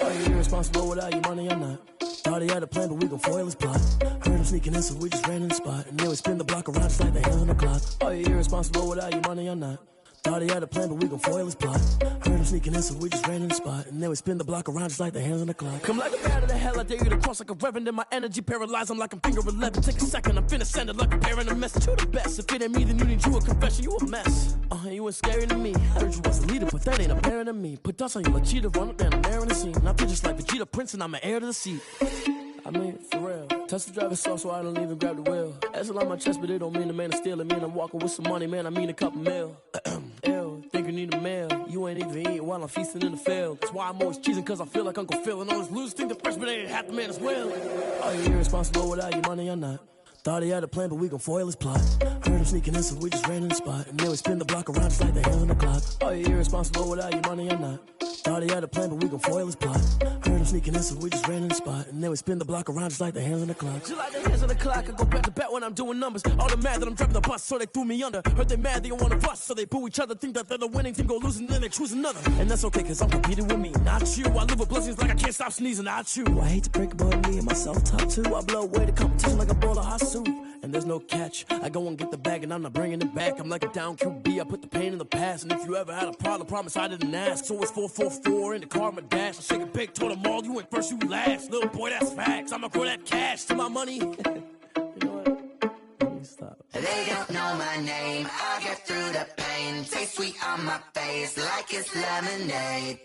Are you irresponsible without your money or not? Thought he had a plan, but we gon' foil his plot. Heard him sneaking in, so we just ran in the spot. And then we spin the block around just like the hell in the clock. Are you irresponsible without your money or not? Thought he had a plan, but we gon' foil his plot. Heard him sneaking in, so we just ran in the spot. And then we spin the block around just like the hands on the clock. Come like a bat of the hell, I dare you to cross like a reverend. In my energy paralyzed, I'm like I'm finger 11. Take a second, I'm finna send it like a parent a message to the best. If it ain't me, then you need you a confession, you a mess. You ain't scary to me. Heard you was a leader, but that ain't apparent to me. Put dust on you like cheetah, run up down, I'm there in the scene. I feel just like Vegeta Prince, and I'm an heir to the seat. I mean, for real. Touch the driver's soft, so I don't even grab the wheel. That's a lot on my chest, but it don't mean the man is stealing. Mean I'm walking with some money, man, I mean a couple mil. Ew, think you need a meal. You ain't even eating while I'm feasting in the field. That's why I'm always cheesing, cause I feel like Uncle Phil. And all those losers think the freshman ain't half the man as well. Are you irresponsible without your money or not? Thought he had a plan, but we gon' foil his plot. Heard him sneaking in, so we just ran in the spot. And then we spin the block around just like the hands on the clock. Are you irresponsible without your money or not? Thought he had a plan, but we gon' foil his plot. Heard him sneaking in, so we just ran in the spot. And then we spin the block around just like the hands on the clock. Just like the hands on the clock, I go back to back when I'm doing numbers. All the mad that I'm driving the bus, so they threw me under. Heard they mad, they don't wanna bust, so they boo each other. Think that they're the winning team, go losing, then they choose another. And that's okay, cause I'm competing with me, not you. I live with blessings like I can't stop sneezing, not you. I hate to break it, but me and myself top two. I blow away the competition like a bowl of hot soup. And there's no catch. I go and get the bag and I'm not bringing it back. I'm like a down QB, I put the pain in the past. And if you ever had a problem, promise I didn't ask. So it's 444 in the car, my dash. I shake a big, told them all, you went first, you last. Little boy, that's facts. I'ma grow that cash to my money. You know what? Let me stop. They don't know my name, I'll get through the pain. Taste sweet on my face like it's lemonade.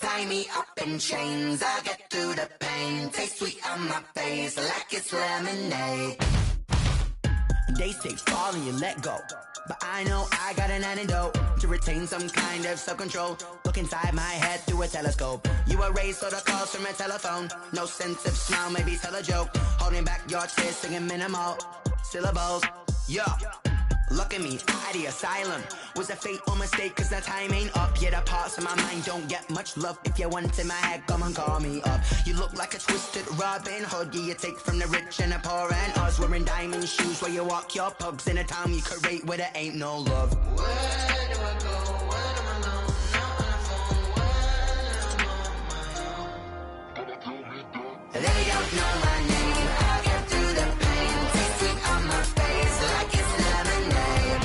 Tie me up in chains, I'll get through the pain. Taste sweet on my face like it's lemonade. They say fall and you let go, but I know I got an antidote to retain some kind of self-control. Look inside my head through a telescope. You erase all the calls from a telephone. No sense of smile, maybe tell a joke. Holding back your tears, singing minimal syllables. Yeah, look at me, out of the asylum. Was a fate or mistake, cause the time ain't up. Yet the parts of my mind don't get much love. If you want in my head, come and call me up. You look like a twisted Robin Hood. Yeah, you take from the rich and the poor and us. Wearing diamond shoes where you walk your pugs. In a town you create where there ain't no love. Where do I go? Where do I go? Not on the phone. When I'm on my own. They don't know my name. I'll get through the pain. Taste sweet on my face like it's lemonade.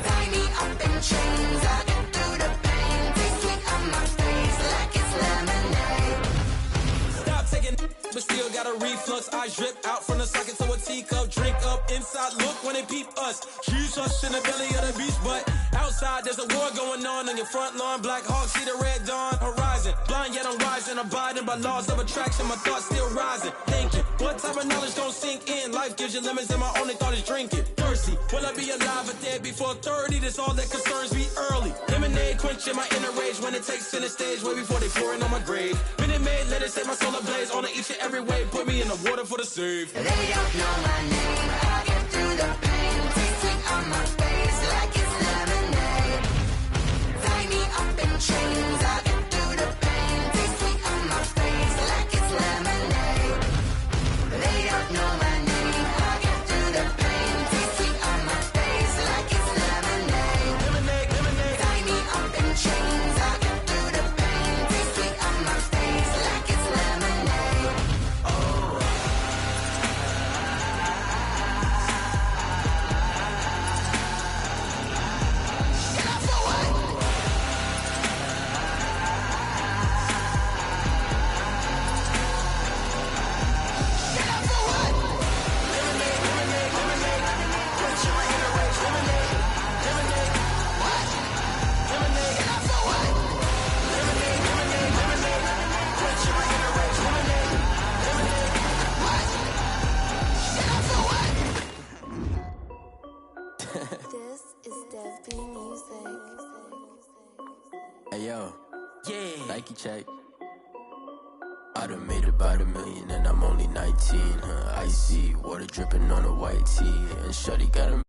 Tie me up in chains. I'll get through the pain. Taste sweet on my face like it's lemonade. Stop taking, but still got a reflux. I drip out from the socket to a teacup. Drink up inside, look when they peep us. Huge us in the belly of the beach, but outside there's a war going on your front lawn. Black Hawk, see the red dawn horizon. Blind yet I'm rising, abiding by laws of attraction. My thoughts still rising. Thinking, what type of knowledge gon' sink in? Life gives you lemons and my only thought is drinking. Thirsty, will I be alive or dead before 30? That's all that concerns me early. Lemonade quenching my inner rage when it takes center stage way before they pour it on my grave. Minute Maid, let it set my soul ablaze on each and every way. Put me in the water for the save. They don't know my name. I'll get through the pain. Taste sweet on my face like it's lemonade. Tie me up in chains. I'll get through the pain. Taste sweet on my face like it's lemonade. They don't know my name. I'll get through the pain. Taste sweet on my face like it's lemonade. Lemonade. Tie me up in chains. I'll get through the pain. Taste sweet on my face like it's lemonade. Oh. This is Dev B Music. Hey yo, Yeah. Nike check. I done made about 1 million and I'm only 19. Icy water dripping on a white tee, and shawty got a